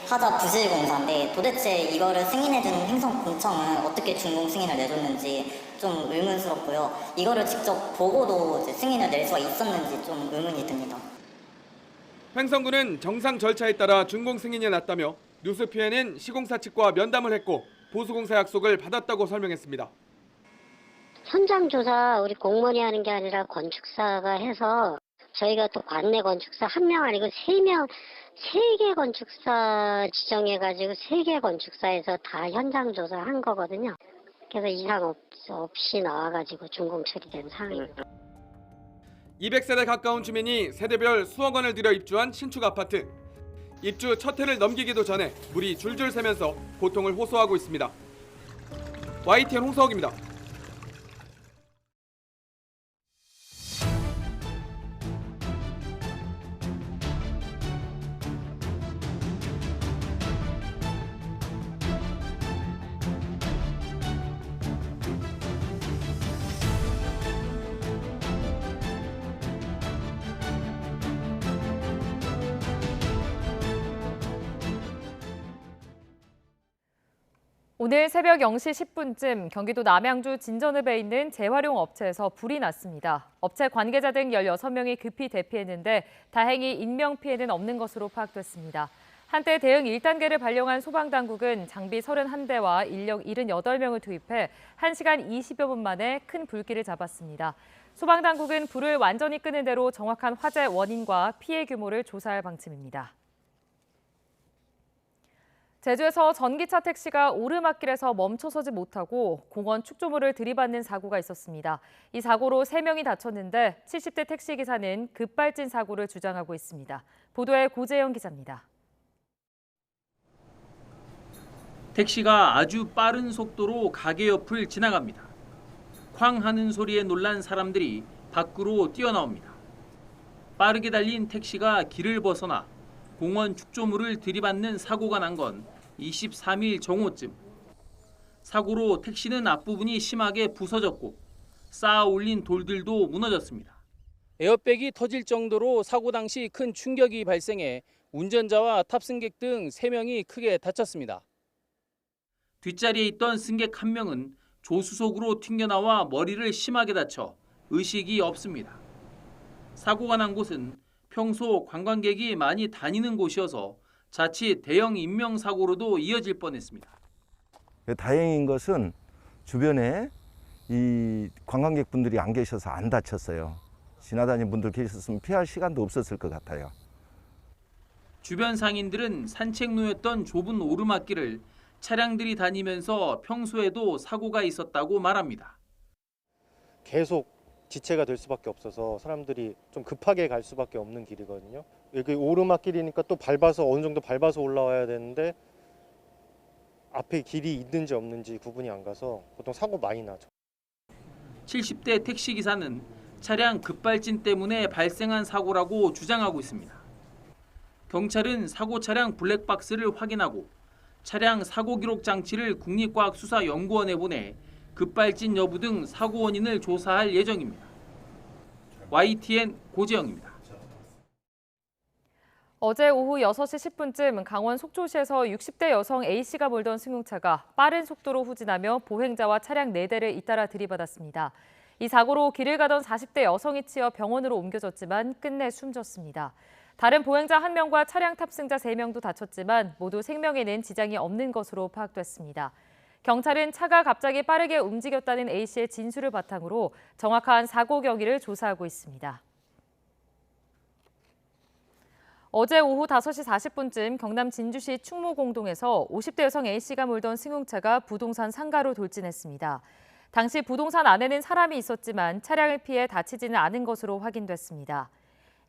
하자 부실공사인데 도대체 이거를 승인해주는 행정공청은 어떻게 준공 승인을 내줬는지 좀 의문스럽고요. 이거를 직접 보고도 이제 승인을 낼 수가 있었는지 좀 의문이 듭니다. 횡성구는 정상 절차에 따라 준공 승인이 났다며 뉴스피에는 시공사 측과 면담을 했고 보수공사 약속을 받았다고 설명했습니다. 현장 조사 우리 공무원이 하는 게 아니라 건축사가 해서 저희가 또 관내 건축사 1명 아니고 3명 3개 건축사 지정해가지고 3개 건축사에서 다 현장 조사한 거거든요. 그래서 이상 없이 나와가지고 준공 처리된 상황입니다. 200세대 가까운 주민이 세대별 수억 원을 들여 입주한 신축 아파트. 입주 첫 해를 넘기기도 전에 물이 줄줄 새면서 고통을 호소하고 있습니다. YTN 홍서욱입니다. 오늘 새벽 0시 10분쯤 경기도 남양주 진전읍에 있는 재활용 업체에서 불이 났습니다. 업체 관계자 등 16명이 급히 대피했는데 다행히 인명피해는 없는 것으로 파악됐습니다. 한때 대응 1단계를 발령한 소방당국은 장비 31대와 인력 78명을 투입해 1시간 20여 분 만에 큰 불길을 잡았습니다. 소방당국은 불을 완전히 끄는 대로 정확한 화재 원인과 피해 규모를 조사할 방침입니다. 제주에서 전기차 택시가 오르막길에서 멈춰서지 못하고 공원 축조물을 들이받는 사고가 있었습니다. 이 사고로 3명이 다쳤는데 70대 택시기사는 급발진 사고를 주장하고 있습니다. 보도에 고재영 기자입니다. 택시가 아주 빠른 속도로 가게 옆을 지나갑니다. 쾅 하는 소리에 놀란 사람들이 밖으로 뛰어나옵니다. 빠르게 달린 택시가 길을 벗어나 공원 축조물을 들이받는 사고가 난 건 23일 정오쯤. 사고로 택시는 앞부분이 심하게 부서졌고 쌓아 올린 돌들도 무너졌습니다. 에어백이 터질 정도로 사고 당시 큰 충격이 발생해 운전자와 탑승객 등 3명이 크게 다쳤습니다. 뒷자리에 있던 승객 1명은 조수석으로 튕겨나와 머리를 심하게 다쳐 의식이 없습니다. 사고가 난 곳은 평소 관광객이 많이 다니는 곳이어서 자칫 대형 인명사고로도 이어질 뻔했습니다. 다행인 것은 주변에 이 관광객분들이 안 계셔서 안 다쳤어요. 지나다니는 분들 계셨으면 피할 시간도 없었을 것 같아요. 주변 상인들은 산책로였던 좁은 오르막길을 차량들이 다니면서 평소에도 사고가 있었다고 말합니다. 계속 지체가 될 수밖에 없어서 사람들이 좀 급하게 갈 수밖에 없는 길이거든요. 여기 오르막길이니까 또 밟아서 어느 정도 밟아서 올라와야 되는데 앞에 길이 있는지 없는지 구분이 안 가서 보통 사고 많이 나죠. 70대 택시기사는 차량 급발진 때문에 발생한 사고라고 주장하고 있습니다. 경찰은 사고 차량 블랙박스를 확인하고 차량 사고 기록 장치를 국립과학수사연구원에 보내 급발진 여부 등 사고 원인을 조사할 예정입니다. YTN 고재영입니다. 어제 오후 6시 10분쯤 강원 속초시에서 60대 여성 A씨가 몰던 승용차가 빠른 속도로 후진하며 보행자와 차량 4대를 잇따라 들이받았습니다. 이 사고로 길을 가던 40대 여성이 치여 병원으로 옮겨졌지만 끝내 숨졌습니다. 다른 보행자 1명과 차량 탑승자 3명도 다쳤지만 모두 생명에는 지장이 없는 것으로 파악됐습니다. 경찰은 차가 갑자기 빠르게 움직였다는 A씨의 진술을 바탕으로 정확한 사고 경위를 조사하고 있습니다. 어제 오후 5시 40분쯤 경남 진주시 충무공동에서 50대 여성 A씨가 몰던 승용차가 부동산 상가로 돌진했습니다. 당시 부동산 안에는 사람이 있었지만 차량을 피해 다치지는 않은 것으로 확인됐습니다.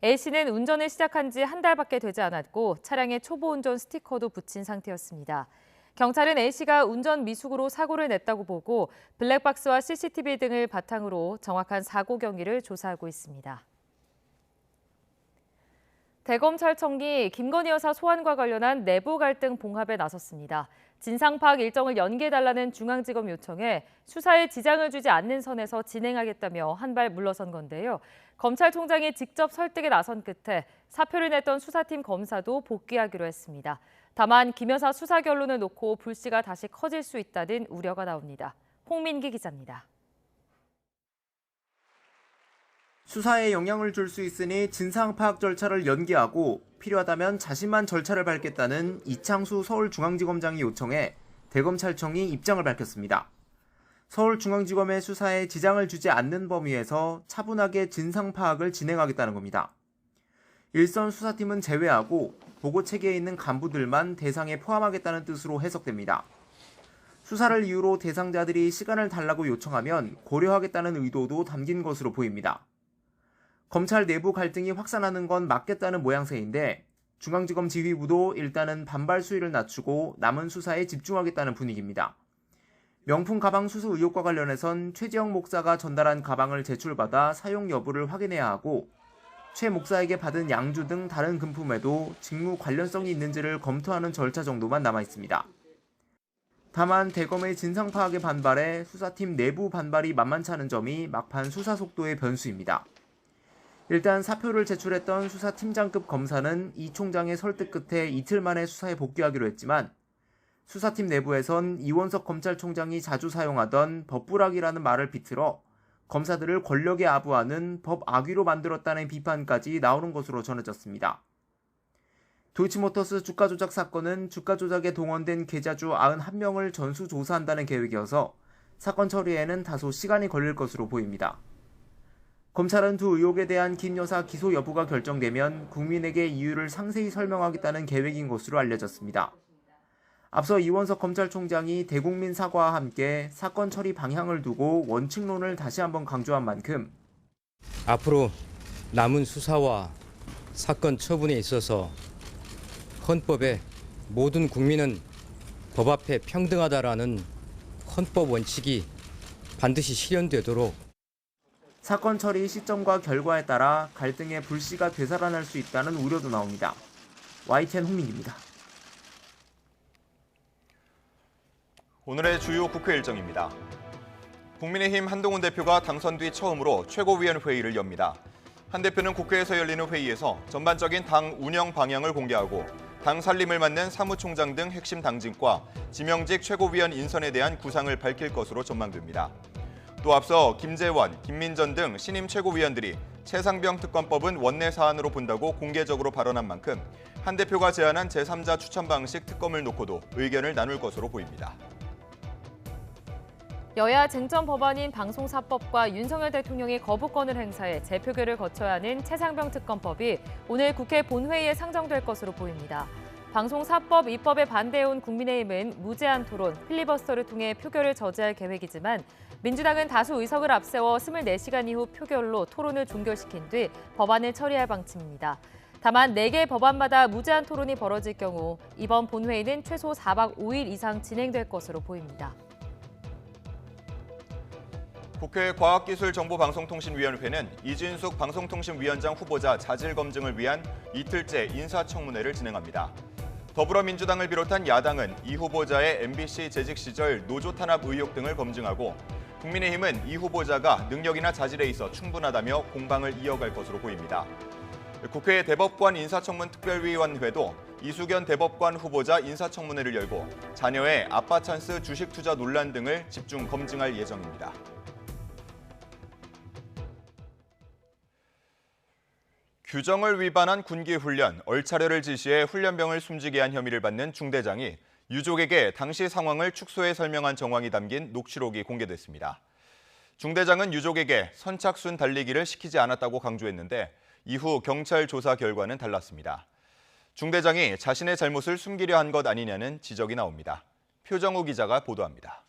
A씨는 운전을 시작한 지 한 달밖에 되지 않았고 차량에 초보 운전 스티커도 붙인 상태였습니다. 경찰은 A씨가 운전 미숙으로 사고를 냈다고 보고 블랙박스와 CCTV 등을 바탕으로 정확한 사고 경위를 조사하고 있습니다. 대검찰청이 김건희 여사 소환과 관련한 내부 갈등 봉합에 나섰습니다. 진상 파악 일정을 연기해달라는 중앙지검 요청에 수사에 지장을 주지 않는 선에서 진행하겠다며 한 발 물러선 건데요. 검찰총장이 직접 설득에 나선 끝에 사표를 냈던 수사팀 검사도 복귀하기로 했습니다. 다만 김 여사 수사 결론을 놓고 불씨가 다시 커질 수 있다는 우려가 나옵니다. 홍민기 기자입니다. 수사에 영향을 줄 수 있으니 진상 파악 절차를 연기하고 필요하다면 자신만 절차를 밟겠다는 이창수 서울중앙지검장이 요청해 대검찰청이 입장을 밝혔습니다. 서울중앙지검의 수사에 지장을 주지 않는 범위에서 차분하게 진상 파악을 진행하겠다는 겁니다. 일선 수사팀은 제외하고 보고체계에 있는 간부들만 대상에 포함하겠다는 뜻으로 해석됩니다. 수사를 이유로 대상자들이 시간을 달라고 요청하면 고려하겠다는 의도도 담긴 것으로 보입니다. 검찰 내부 갈등이 확산하는 건 막겠다는 모양새인데 중앙지검 지휘부도 일단은 반발 수위를 낮추고 남은 수사에 집중하겠다는 분위기입니다. 명품 가방 수수 의혹과 관련해선 최지영 목사가 전달한 가방을 제출받아 사용 여부를 확인해야 하고 최 목사에게 받은 양주 등 다른 금품에도 직무 관련성이 있는지를 검토하는 절차 정도만 남아 있습니다. 다만 대검의 진상 파악에 반발해 수사팀 내부 반발이 만만치 않은 점이 막판 수사 속도의 변수입니다. 일단 사표를 제출했던 수사팀장급 검사는 이 총장의 설득 끝에 이틀 만에 수사에 복귀하기로 했지만 수사팀 내부에선 이원석 검찰총장이 자주 사용하던 법부락이라는 말을 비틀어 검사들을 권력에 아부하는 법 악위로 만들었다는 비판까지 나오는 것으로 전해졌습니다. 도이치모터스 주가 조작 사건은 주가 조작에 동원된 계좌주 91명을 전수조사한다는 계획이어서 사건 처리에는 다소 시간이 걸릴 것으로 보입니다. 검찰은 두 의혹에 대한 김 여사 기소 여부가 결정되면 국민에게 이유를 상세히 설명하겠다는 계획인 것으로 알려졌습니다. 앞서 이원석 검찰총장이 대국민 사과와 함께 사건 처리 방향을 두고 원칙론을 다시 한번 강조한 만큼 앞으로 남은 수사와 사건 처분에 있어서 헌법에 모든 국민은 법 앞에 평등하다라는 헌법 원칙이 반드시 실현되도록 사건 처리 시점과 결과에 따라 갈등의 불씨가 되살아날 수 있다는 우려도 나옵니다. YTN 홍민기입니다. 오늘의 주요 국회 일정입니다. 국민의힘 한동훈 대표가 당선 뒤 처음으로 최고위원 회의를 엽니다. 한 대표는 국회에서 열리는 회의에서 전반적인 당 운영 방향을 공개하고 당 살림을 맡는 사무총장 등 핵심 당직과 지명직 최고위원 인선에 대한 구상을 밝힐 것으로 전망됩니다. 또 앞서 김재원, 김민전 등 신임 최고위원들이 최상병 특검법은 원내 사안으로 본다고 공개적으로 발언한 만큼 한 대표가 제안한 제3자 추천 방식 특검을 놓고도 의견을 나눌 것으로 보입니다. 여야 쟁점 법안인 방송사법과 윤석열 대통령이 거부권을 행사해 재표결을 거쳐야 하는 최상병 특검법이 오늘 국회 본회의에 상정될 것으로 보입니다. 방송사법 입법에 반대해온 국민의힘은 무제한 토론, 필리버스터를 통해 표결을 저지할 계획이지만 민주당은 다수 의석을 앞세워 24시간 이후 표결로 토론을 종결시킨 뒤 법안을 처리할 방침입니다. 다만 4개 법안마다 무제한 토론이 벌어질 경우 이번 본회의는 최소 4박 5일 이상 진행될 것으로 보입니다. 국회 과학기술정보방송통신위원회는 이진숙 방송통신위원장 후보자 자질 검증을 위한 이틀째 인사청문회를 진행합니다. 더불어민주당을 비롯한 야당은 이 후보자의 MBC 재직 시절 노조 탄압 의혹 등을 검증하고 국민의힘은 이 후보자가 능력이나 자질에 있어 충분하다며 공방을 이어갈 것으로 보입니다. 국회 대법관 인사청문특별위원회도 이수견 대법관 후보자 인사청문회를 열고 자녀의 아빠 찬스 주식 투자 논란 등을 집중 검증할 예정입니다. 규정을 위반한 군기훈련, 얼차려를 지시해 훈련병을 숨지게 한 혐의를 받는 중대장이 유족에게 당시 상황을 축소해 설명한 정황이 담긴 녹취록이 공개됐습니다. 중대장은 유족에게 선착순 달리기를 시키지 않았다고 강조했는데 이후 경찰 조사 결과는 달랐습니다. 중대장이 자신의 잘못을 숨기려 한 것 아니냐는 지적이 나옵니다. 표정우 기자가 보도합니다.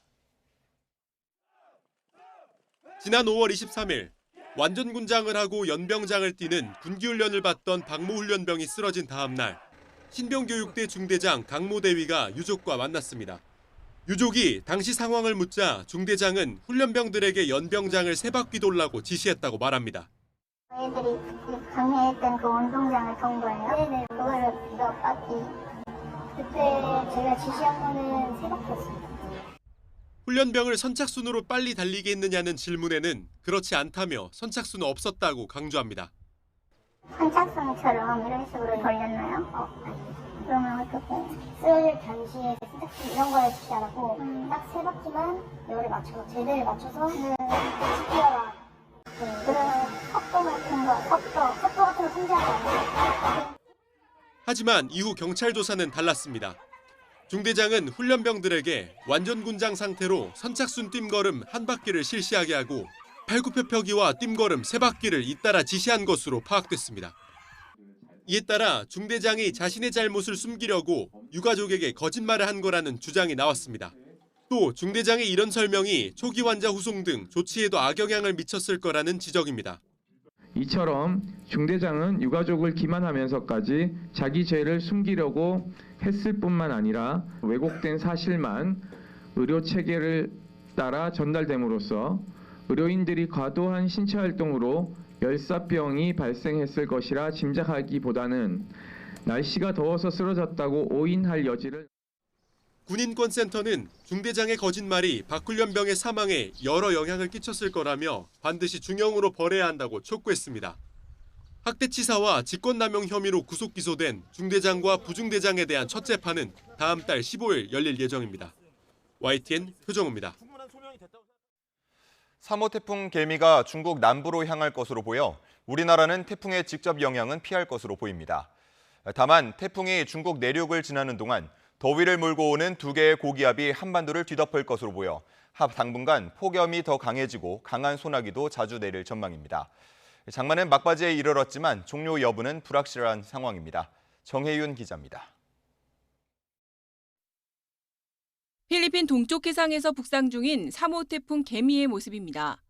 지난 5월 23일 완전군장을 하고 연병장을 뛰는 군기훈련을 받던 박모훈련병이 쓰러진 다음 날 신병교육대 중대장 강모 대위가 유족과 만났습니다. 유족이 당시 상황을 묻자 중대장은 훈련병들에게 연병장을 3바퀴 돌라고 지시했다고 말합니다. 애들이 강해했던 그 운동장을 돈 거예요? 네네. 그거를 몇 바퀴. 그때 제가 지시한 거는 3바퀴였습니다. 훈련병을 선착순으로 빨리 달리게 했느냐는 질문에는 그렇지 않다며 선착순은 없었다고 강조합니다. 선착순처럼 이런 식으로 돌렸나요? 그러면 어떻게? 쓸 변시에 선착순 이런 거를 지시 안 하고 딱 3바퀴만 열에 맞춰서 제대를 맞춰서 지키어라. 그러면 속도 같은 거 통제하지 않아요. 하지만 이후 경찰 조사는 달랐습니다. 중대장은 훈련병들에게 완전군장 상태로 선착순 뜀걸음 1바퀴를 실시하게 하고 팔굽혀펴기와 뜀걸음 3바퀴를 잇따라 지시한 것으로 파악됐습니다. 이에 따라 중대장이 자신의 잘못을 숨기려고 유가족에게 거짓말을 한 거라는 주장이 나왔습니다. 또 중대장의 이런 설명이 초기 환자 후송 등 조치에도 악영향을 미쳤을 거라는 지적입니다. 이처럼 중대장은 유가족을 기만하면서까지 자기 죄를 숨기려고 했을 뿐만 아니라 왜곡된 사실만 의료 체계를 따라 전달됨으로써 의료인들이 과도한 신체 활동으로 열사병이 발생했을 것이라 짐작하기보다는 날씨가 더워서 쓰러졌다고 오인할 여지를. 군인권센터는 중대장의 거짓말이 박훈련병의 사망에 여러 영향을 끼쳤을 거라며 반드시 중형으로 벌해야 한다고 촉구했습니다. 학대치사와 직권남용 혐의로 구속 기소된 중대장과 부중대장에 대한 첫 재판은 다음 달 15일 열릴 예정입니다. YTN 표정우입니다. 3호 태풍 개미가 중국 남부로 향할 것으로 보여 우리나라는 태풍의 직접 영향은 피할 것으로 보입니다. 다만 태풍이 중국 내륙을 지나는 동안 더위를 몰고 오는 2개의 고기압이 한반도를 뒤덮을 것으로 보여 당분간 폭염이 더 강해지고 강한 소나기도 자주 내릴 전망입니다. 장마는 막바지에 이르렀지만 종료 여부는 불확실한 상황입니다. 정혜윤 기자입니다. 필리핀 동쪽 해상에서 북상 중인 3호 태풍 개미의 모습입니다.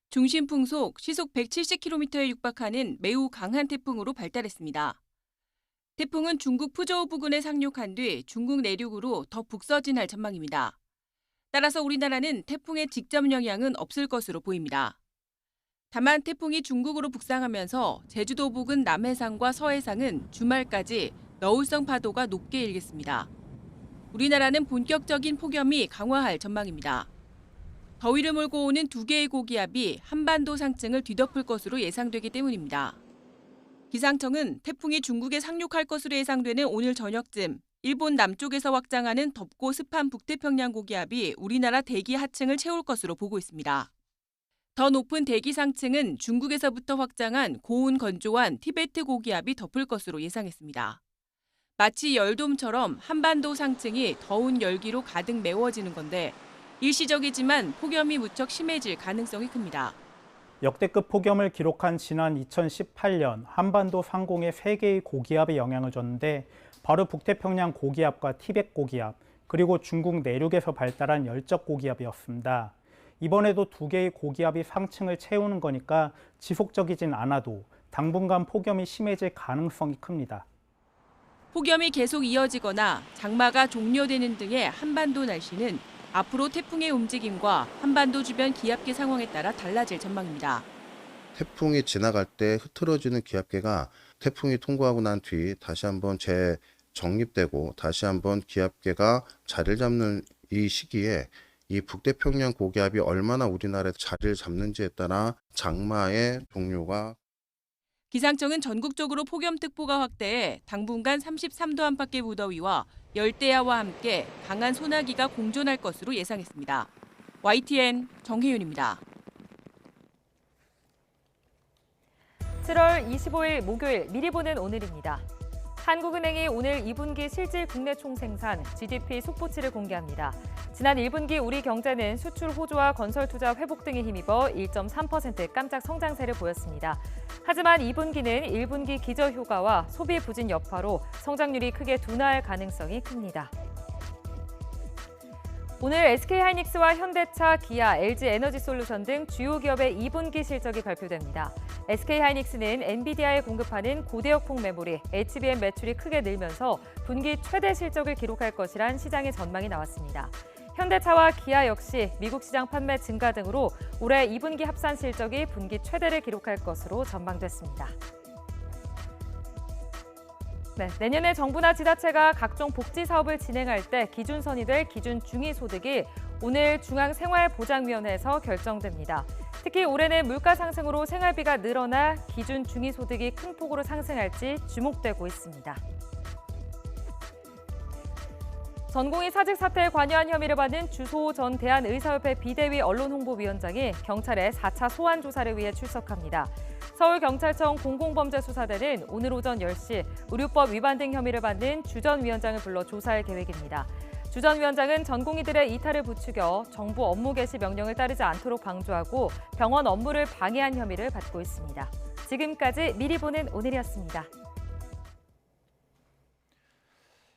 중심 풍속 시속 170km에 육박하는 매우 강한 태풍으로 발달했습니다. 태풍은 중국 푸저우 부근에 상륙한 뒤 중국 내륙으로 더 북서진할 전망입니다. 따라서 우리나라는 태풍의 직접 영향은 없을 것으로 보입니다. 다만 태풍이 중국으로 북상하면서 제주도 부근 남해상과 서해상은 주말까지 너울성 파도가 높게 일겠습니다. 우리나라는 본격적인 폭염이 강화할 전망입니다. 더위를 몰고 오는 2개의 고기압이 한반도 상층을 뒤덮을 것으로 예상되기 때문입니다. 기상청은 태풍이 중국에 상륙할 것으로 예상되는 오늘 저녁쯤 일본 남쪽에서 확장하는 덥고 습한 북태평양 고기압이 우리나라 대기 하층을 채울 것으로 보고 있습니다. 더 높은 대기 상층은 중국에서부터 확장한 고온 건조한 티베트 고기압이 덮을 것으로 예상했습니다. 마치 열돔처럼 한반도 상층이 더운 열기로 가득 메워지는 건데 일시적이지만 폭염이 무척 심해질 가능성이 큽니다. 역대급 폭염을 기록한 지난 2018년 한반도 상공에 3개의 고기압이 영향을 줬는데 바로 북태평양 고기압과 티벳 고기압, 그리고 중국 내륙에서 발달한 열적 고기압이었습니다. 이번에도 2개의 고기압이 상층을 채우는 거니까 지속적이진 않아도 당분간 폭염이 심해질 가능성이 큽니다. 폭염이 계속 이어지거나 장마가 종료되는 등의 한반도 날씨는 앞으로 태풍의 움직임과 한반도 주변 기압계 상황에 따라 달라질 전망입니다. 태풍이 지나갈 때 흐트러지는 기압계가 태풍이 통과하고 난 뒤 다시 한번 재정립되고 다시 한번 기압계가 자리를 잡는 이 시기에 이 북태평양 고기압이 얼마나 우리나라에 자리를 잡는지에 따라 장마의 종료가. 기상청은 전국적으로 폭염특보가 확대해 당분간 33도 안팎의 무더위와 열대야와 함께 강한 소나기가 공존할 것으로 예상했습니다. YTN 정혜윤입니다. 7월 25일 목요일 미리 보는 오늘입니다. 한국은행이 오늘 2분기 실질 국내 총생산 GDP 속보치를 공개합니다. 지난 1분기 우리 경제는 수출 호조와 건설 투자 회복 등에 힘입어 1.3% 깜짝 성장세를 보였습니다. 하지만 2분기는 1분기 기저 효과와 소비 부진 여파로 성장률이 크게 둔화할 가능성이 큽니다. 오늘 SK하이닉스와 현대차, 기아, LG에너지솔루션 등 주요 기업의 2분기 실적이 발표됩니다. SK하이닉스는 엔비디아에 공급하는 고대역폭 메모리, HBM 매출이 크게 늘면서 분기 최대 실적을 기록할 것이란 시장의 전망이 나왔습니다. 현대차와 기아 역시 미국 시장 판매 증가 등으로 올해 2분기 합산 실적이 분기 최대를 기록할 것으로 전망됐습니다. 네, 내년에 정부나 지자체가 각종 복지 사업을 진행할 때 기준선이 될 기준 중위소득이 오늘 중앙생활보장위원회에서 결정됩니다. 특히 올해는 물가 상승으로 생활비가 늘어나 기준 중위소득이 큰 폭으로 상승할지 주목되고 있습니다. 전공의 사직 사태에 관여한 혐의를 받는 주소호 전 대한의사협회 비대위 언론홍보위원장이 경찰에 4차 소환 조사를 위해 출석합니다. 서울경찰청 공공범죄수사대는 오늘 오전 10시 의료법 위반 등 혐의를 받는 주 전 위원장을 불러 조사할 계획입니다. 주 전 위원장은 전공의들의 이탈을 부추겨 정부 업무 개시 명령을 따르지 않도록 방조하고 병원 업무를 방해한 혐의를 받고 있습니다. 지금까지 미리 보는 오늘이었습니다.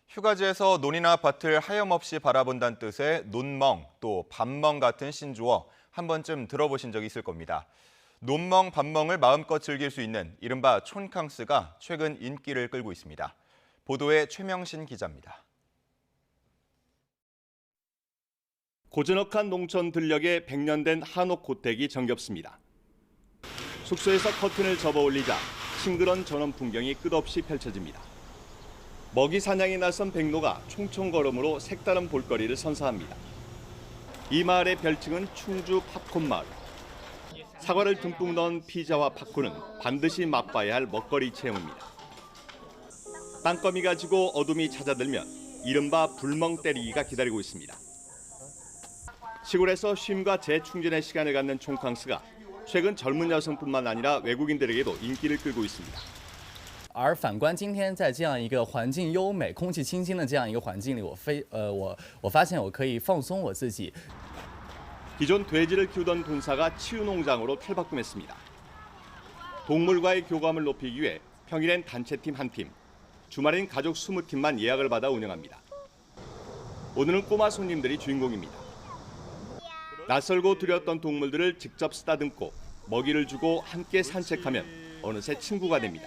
휴가지에서 논이나 밭을 하염없이 바라본다는 뜻의 논멍, 또 밭멍 같은 신조어 한 번쯤 들어보신 적이 있을 겁니다. 논멍, 밭멍을 마음껏 즐길 수 있는 이른바 촌캉스가 최근 인기를 끌고 있습니다. 보도에 최명신 기자입니다. 고즈넉한 농촌 들녘에 100년 된 한옥 고택이 정겹습니다. 숙소에서 커튼을 접어올리자 싱그런 전원 풍경이 끝없이 펼쳐집니다. 먹이 사냥에 나선 백로가 총총걸음으로 색다른 볼거리를 선사합니다. 이 마을의 별칭은 충주 팝콘 마을. 사과를 듬뿍 넣은 피자와 팝콘은 반드시 맛봐야 할 먹거리 체험입니다. 땅거미가 지고 어둠이 찾아들면 이른바 불멍 때리기가 기다리고 있습니다. 시골에서 쉼과 재충전의 시간을 갖는 촌캉스가 최근 젊은 여성뿐만 아니라 외국인들에게도 인기를 끌고 있습니다. 而反观今天在这样一个环境优美、空气清新的这样一个环境里，我发现我可以放松我自己。 기존 돼지를 키우던 동사가 치유농장으로 탈바꿈했습니다. 동물과의 교감을 높이기 위해 평일엔 단체팀 1팀, 주말엔 가족 20팀만 예약을 받아 운영합니다. 오늘은 꼬마 손님들이 주인공입니다. 낯설고 두려웠던 동물들을 직접 쓰다듬고 먹이를 주고 함께 산책하면 어느새 친구가 됩니다.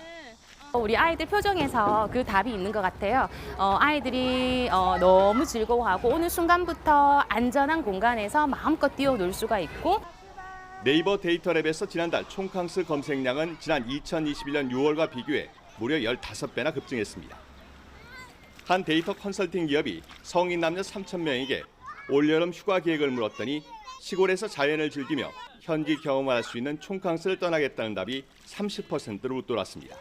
우리 아이들 표정에서 그 답이 있는 것 같아요. 아이들이 너무 즐거워하고 오늘 순간부터 안전한 공간에서 마음껏 뛰어놀 수가 있고. 네이버 데이터랩에서 지난달 촌캉스 검색량은 지난 2021년 6월과 비교해 무려 15배나 급증했습니다. 한 데이터 컨설팅 기업이 성인 남녀 3,000명에게 올여름 휴가 계획을 물었더니 시골에서 자연을 즐기며 현지 경험을 할 수 있는 촌캉스를 떠나겠다는 답이 30%로 웃돌았습니다.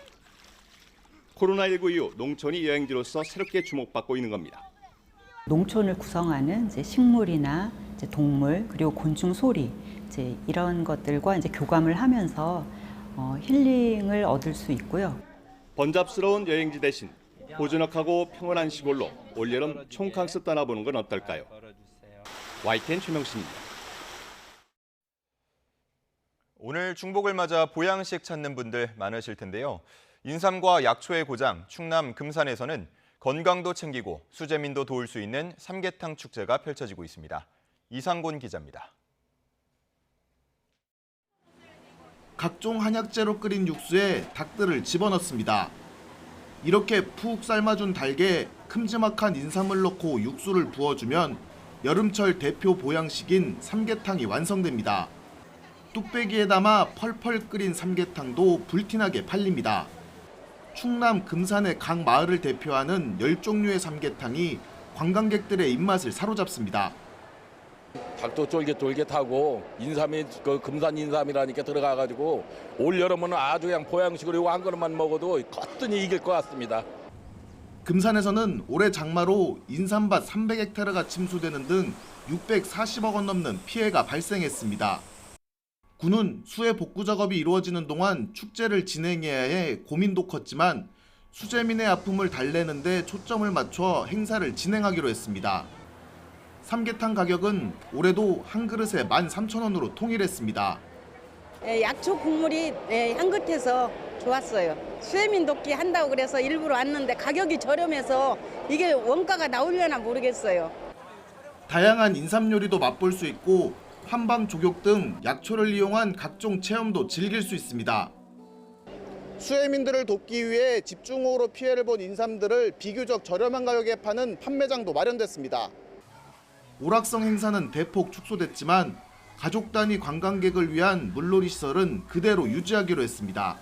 코로나19 이후 농촌이 여행지로서 새롭게 주목받고 있는 겁니다. 농촌을 구성하는 이제 식물이나 이제 동물 그리고 곤충 소리 이제 이런 것들과 이제 교감을 하면서 힐링을 얻을 수 있고요. 번잡스러운 여행지 대신 고즈넉하고 평온한 시골로 올여름 촌캉스 떠나보는 건 어떨까요? YTN 최명신입니다. 오늘 중복을 맞아 보양식 찾는 분들 많으실 텐데요. 인삼과 약초의 고장 충남 금산에서는 건강도 챙기고 수재민도 도울 수 있는 삼계탕 축제가 펼쳐지고 있습니다. 이상곤 기자입니다. 각종 한약재로 끓인 육수에 닭들을 집어넣습니다. 이렇게 푹 삶아준 닭에 큼지막한 인삼을 넣고 육수를 부어주면 여름철 대표 보양식인 삼계탕이 완성됩니다. 뚝배기에 담아 펄펄 끓인 삼계탕도 불티나게 팔립니다. 충남 금산의 각 마을을 대표하는 10종류의 삼계탕이 관광객들의 입맛을 사로잡습니다. 닭도 쫄깃쫄깃하고 인삼이 그 금산 인삼이라니까 들어가가지고 올 여름은 아주 그냥 보양식으로 이거 한 그릇만 먹어도 거뜬히 이길 것 같습니다. 금산에서는 올해 장마로 인삼밭 300헥타르가 침수되는 등 640억 원 넘는 피해가 발생했습니다. 군은 수해 복구 작업이 이루어지는 동안 축제를 진행해야 해 고민도 컸지만 수재민의 아픔을 달래는 데 초점을 맞춰 행사를 진행하기로 했습니다. 삼계탕 가격은 올해도 한 그릇에 13,000원으로 통일했습니다. 약초 국물이 향긋해서 좋았어요. 수해민 돕기 한다고 그래서 일부러 왔는데 가격이 저렴해서 이게 원가가 나오려나 모르겠어요. 다양한 인삼 요리도 맛볼 수 있고 한방 조격 등 약초를 이용한 각종 체험도 즐길 수 있습니다. 수해민들을 돕기 위해 집중호우로 피해를 본 인삼들을 비교적 저렴한 가격에 파는 판매장도 마련됐습니다. 오락성 행사는 대폭 축소됐지만 가족 단위 관광객을 위한 물놀이 시설은 그대로 유지하기로 했습니다.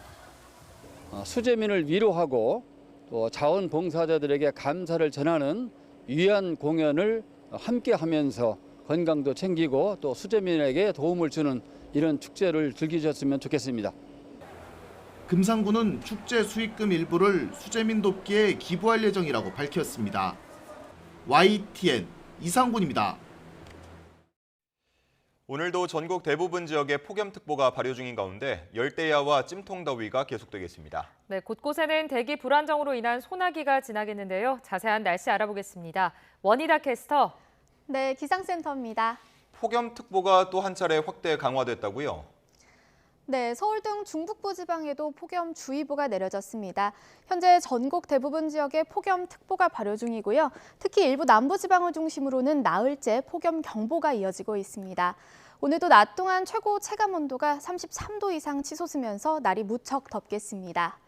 수재민을 위로하고 또 자원봉사자들에게 감사를 전하는 위안 공연을 함께 하면서 건강도 챙기고 또 수재민에게 도움을 주는 이런 축제를 즐기셨으면 좋겠습니다. 금산군은 축제 수익금 일부를 수재민 돕기에 기부할 예정이라고 밝혔습니다. YTN 이상군입니다. 오늘도 전국 대부분 지역에 폭염특보가 발효 중인 가운데 열대야와 찜통더위가 계속되겠습니다. 네, 곳곳에는 대기 불안정으로 인한 소나기가 지나겠는데요. 자세한 날씨 알아보겠습니다. 원희다 캐스터. 네, 기상센터입니다. 폭염특보가 또 한 차례 확대 강화됐다고요? 네, 서울 등 중북부 지방에도 폭염주의보가 내려졌습니다. 현재 전국 대부분 지역에 폭염특보가 발효 중이고요. 특히 일부 남부지방을 중심으로는 나흘째 폭염경보가 이어지고 있습니다. 오늘도 낮 동안 최고 체감온도가 33도 이상 치솟으면서 날이 무척 덥겠습니다.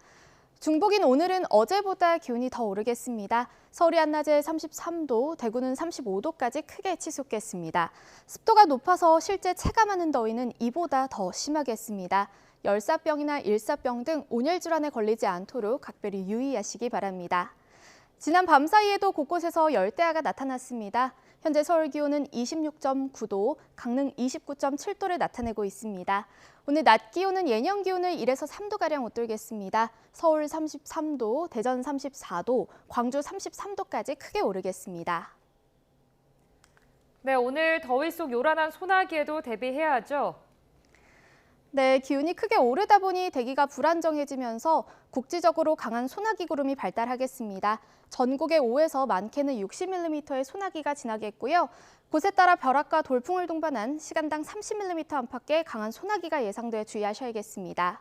중복인 오늘은 어제보다 기온이 더 오르겠습니다. 서울이 한낮에 33도, 대구는 35도까지 크게 치솟겠습니다. 습도가 높아서 실제 체감하는 더위는 이보다 더 심하겠습니다. 열사병이나 일사병 등 온열 질환에 걸리지 않도록 각별히 유의하시기 바랍니다. 지난 밤 사이에도 곳곳에서 열대야가 나타났습니다. 현재 서울 기온은 26.9도, 강릉 29.7도를 나타내고 있습니다. 오늘 낮 기온은 예년 기온을 1에서 3도가량 웃돌겠습니다. 서울 33도, 대전 34도, 광주 33도까지 크게 오르겠습니다. 네, 오늘 더위 속 요란한 소나기에도 대비해야죠. 네, 기온이 크게 오르다 보니 대기가 불안정해지면서 국지적으로 강한 소나기 구름이 발달하겠습니다. 전국에 5에서 많게는 60mm의 소나기가 지나겠고요. 곳에 따라 벼락과 돌풍을 동반한 시간당 30mm 안팎의 강한 소나기가 예상돼 주의하셔야겠습니다.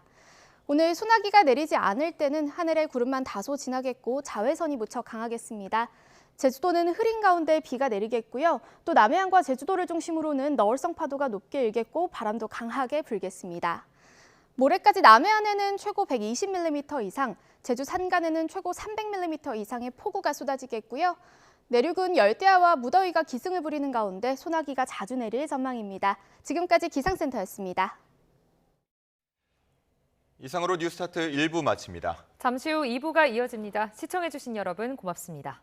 오늘 소나기가 내리지 않을 때는 하늘에 구름만 다소 지나겠고 자외선이 무척 강하겠습니다. 제주도는 흐린 가운데 비가 내리겠고요. 또 남해안과 제주도를 중심으로는 너울성 파도가 높게 일겠고 바람도 강하게 불겠습니다. 모레까지 남해안에는 최고 120mm 이상, 제주 산간에는 최고 300mm 이상의 폭우가 쏟아지겠고요. 내륙은 열대야와 무더위가 기승을 부리는 가운데 소나기가 자주 내릴 전망입니다. 지금까지 기상센터였습니다. 이상으로 뉴스타트 1부 마칩니다. 잠시 후 2부가 이어집니다. 시청해주신 여러분 고맙습니다.